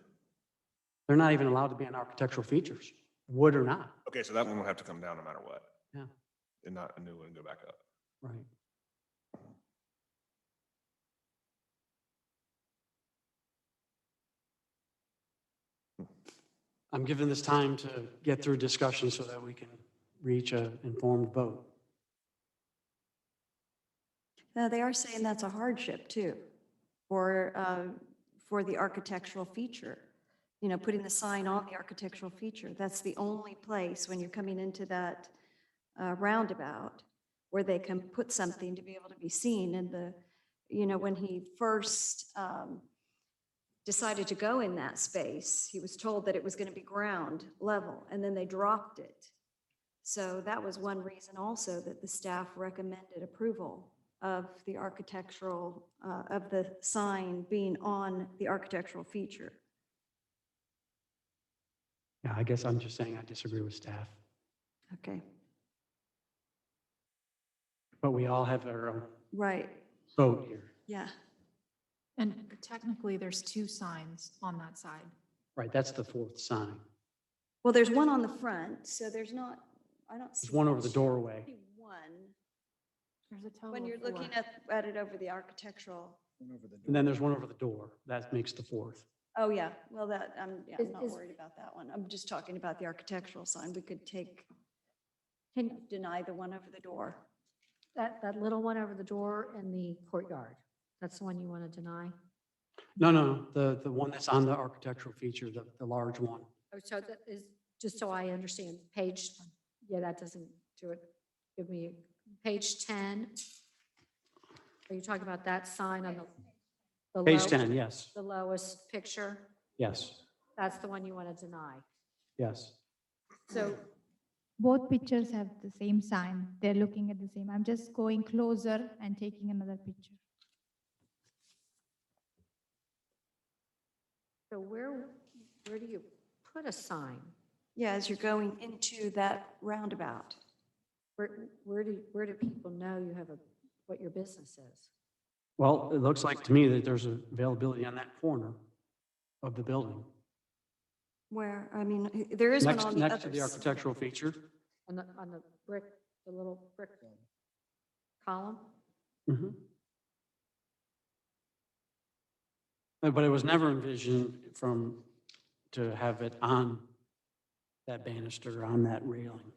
They're not even allowed to be on architectural features, wood or not. okay, so that one will have to come down no matter what. Yeah. And not a new one go back up. Right. I'm giving this time to get through discussion so that we can reach an informed vote. no, they are saying that's a hardship too, for the architectural feature. You know, putting the sign on the architectural feature. That's the only place when you're coming into that roundabout where they can put something to be able to be seen. And you know, when he first decided to go in that space, he was told that it was going to be ground level, and then they dropped it. So that was one reason also that the staff recommended approval of the architectural, of the sign being on the architectural feature. Yeah, I guess I'm just saying I disagree with staff, Okay, but we all have our own right, vote here. yeah. And technically, there's 2 signs on that side. Right, that's the fourth sign. Well, there's one on the front, so there's not, I don't see. There's one over the much. doorway. Maybe one, There's a total when of you're 4. looking at it over the architectural. And then there's one over the door. That makes the fourth. Oh, yeah, well, I'm Is- not is- worried about that one. I'm just talking about the architectural sign. We could Can, deny the one over the door. that little one over the door in the courtyard, that's the one you want to deny? No, the one that's on the architectural feature, the large one. Oh, so that is, just so I understand, page, yeah, that doesn't do it. Give me page 10. Are you talking about that sign on the Page low- 10, yes, The lowest picture? yes, That's the one you want to deny. yes. So both pictures have the same sign. They're looking at the same. I'm just going closer and taking another picture. So where do you put a sign? Yeah, as you're going into that roundabout. Where do people know you have what your business is? Well, it looks like to me that there's availability on that corner of the building. Where, I mean, there is one on the Next to other the side. architectural feature. On the brick, the little brick column? Mhm. But it was never envisioned to have it on that banister, on that railing.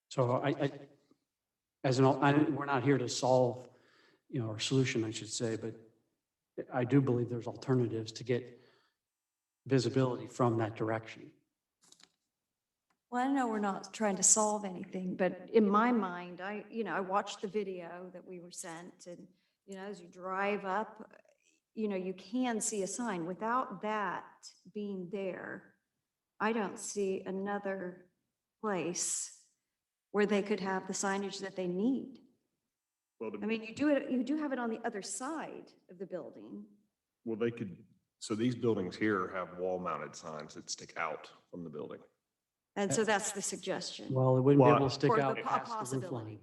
So we're not here to solve, or solution, I should say, but I do believe there's alternatives to get visibility from that direction. Well, I know we're not trying to solve anything, but in my mind, I watched the video that we were sent and, as you drive up, you can see a sign. Without that being there, I don't see another place where they could have the signage that they need. Well, I mean, you do have it on the other side of the building. well, they could, so these buildings here have wall-mounted signs that stick out from the building. And so that's the suggestion. Well, it wouldn't be Well, able to stick Or the out po- past the roof possibility. line.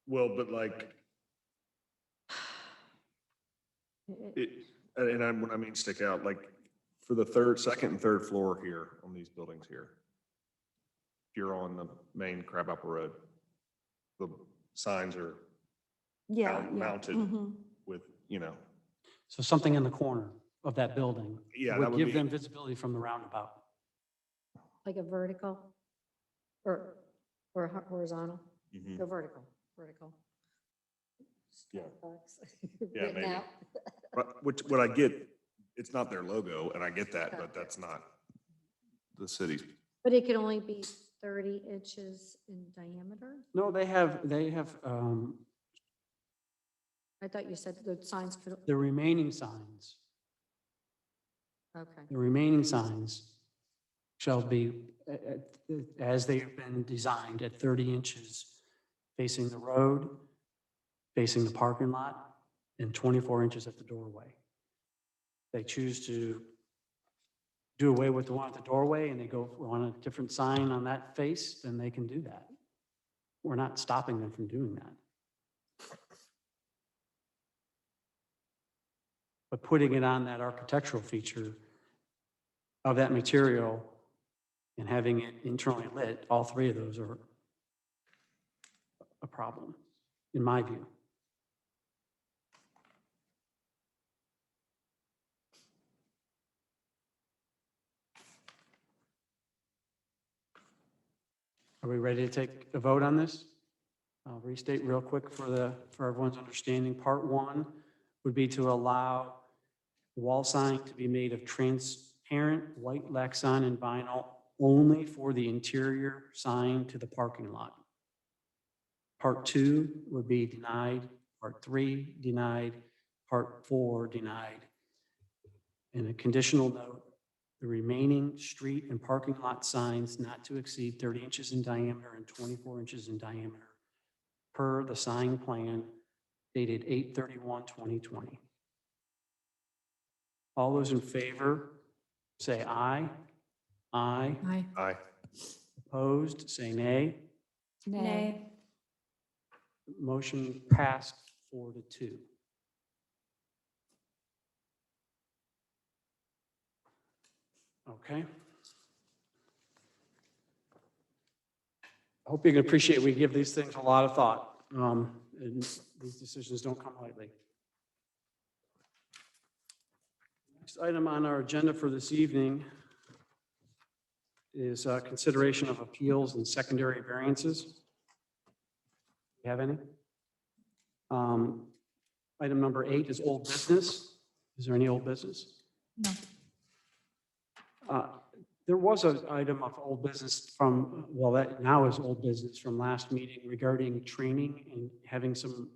Well, but like, when I mean stick out, like for the second and third floor here on these buildings here, if you're on the main Crabapple Road, the signs are Yeah. mounted Mhm. with, So something in the corner of that building Yeah, that would would give be- them visibility from the roundabout. Like a vertical or horizontal? Mhm. Go vertical. Yeah. Starbucks, Yeah, written maybe. out. But what I get, it's not their logo, and I get that, but that's not the city's. But it can only be 30 inches in diameter? No, they have, I thought you said the signs could, the remaining signs. okay. The remaining signs shall be, as they've been designed, at 30 inches facing the road, facing the parking lot, and 24 inches at the doorway. They choose to do away with the one at the doorway and they go on a different sign on that face, then they can do that. We're not stopping them from doing that. But putting it on that architectural feature of that material and having it internally lit, all three of those are a problem, in my view. Are we ready to take a vote on this? I'll restate real quick for everyone's understanding. Part one would be to allow the wall sign to be made of transparent white Lexan and vinyl only for the interior sign to the parking lot. Part two would be denied. Part three, denied. Part four, denied. And a conditional note, the remaining street and parking lot signs not to exceed 30 inches in diameter and 24 inches in diameter per the sign plan dated 8/31/2020. All those in favor, say aye. Aye. Aye. Aye. Opposed, say nay. Nay. Motion passed 4-2. Okay. I hope you can appreciate we give these things a lot of thought. And these decisions don't come lightly. Next item on our agenda for this evening is consideration of appeals and secondary variances. You have any? Item number 8 is old business. Is there any old business? No. There was an item of old business from, well, that now is old business from last meeting regarding training and having some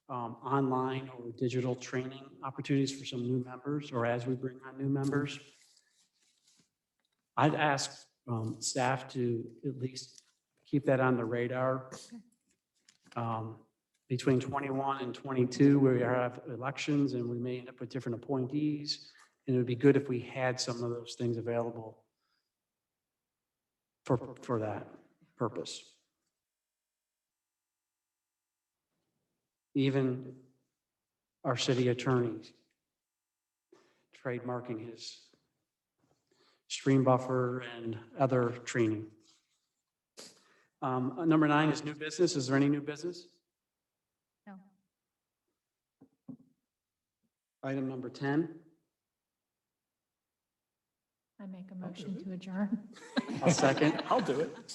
online or digital training opportunities for some new members, or as we bring on new members. I'd ask staff to at least keep that on the radar. Between 21 and 22, we have elections and we may end up with different appointees. And it would be good if we had some of those things available for that purpose. Even our city attorney trademarking his stream buffer and other training. Number 9 is new business. Is there any new business? No. Item number 10. I make a motion to adjourn. I'll second. I'll do it.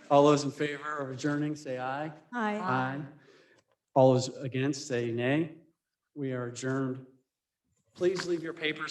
All those in favor of adjourning, say aye. Hi. Aye. All those against, say nay. We are adjourned. Please leave your papers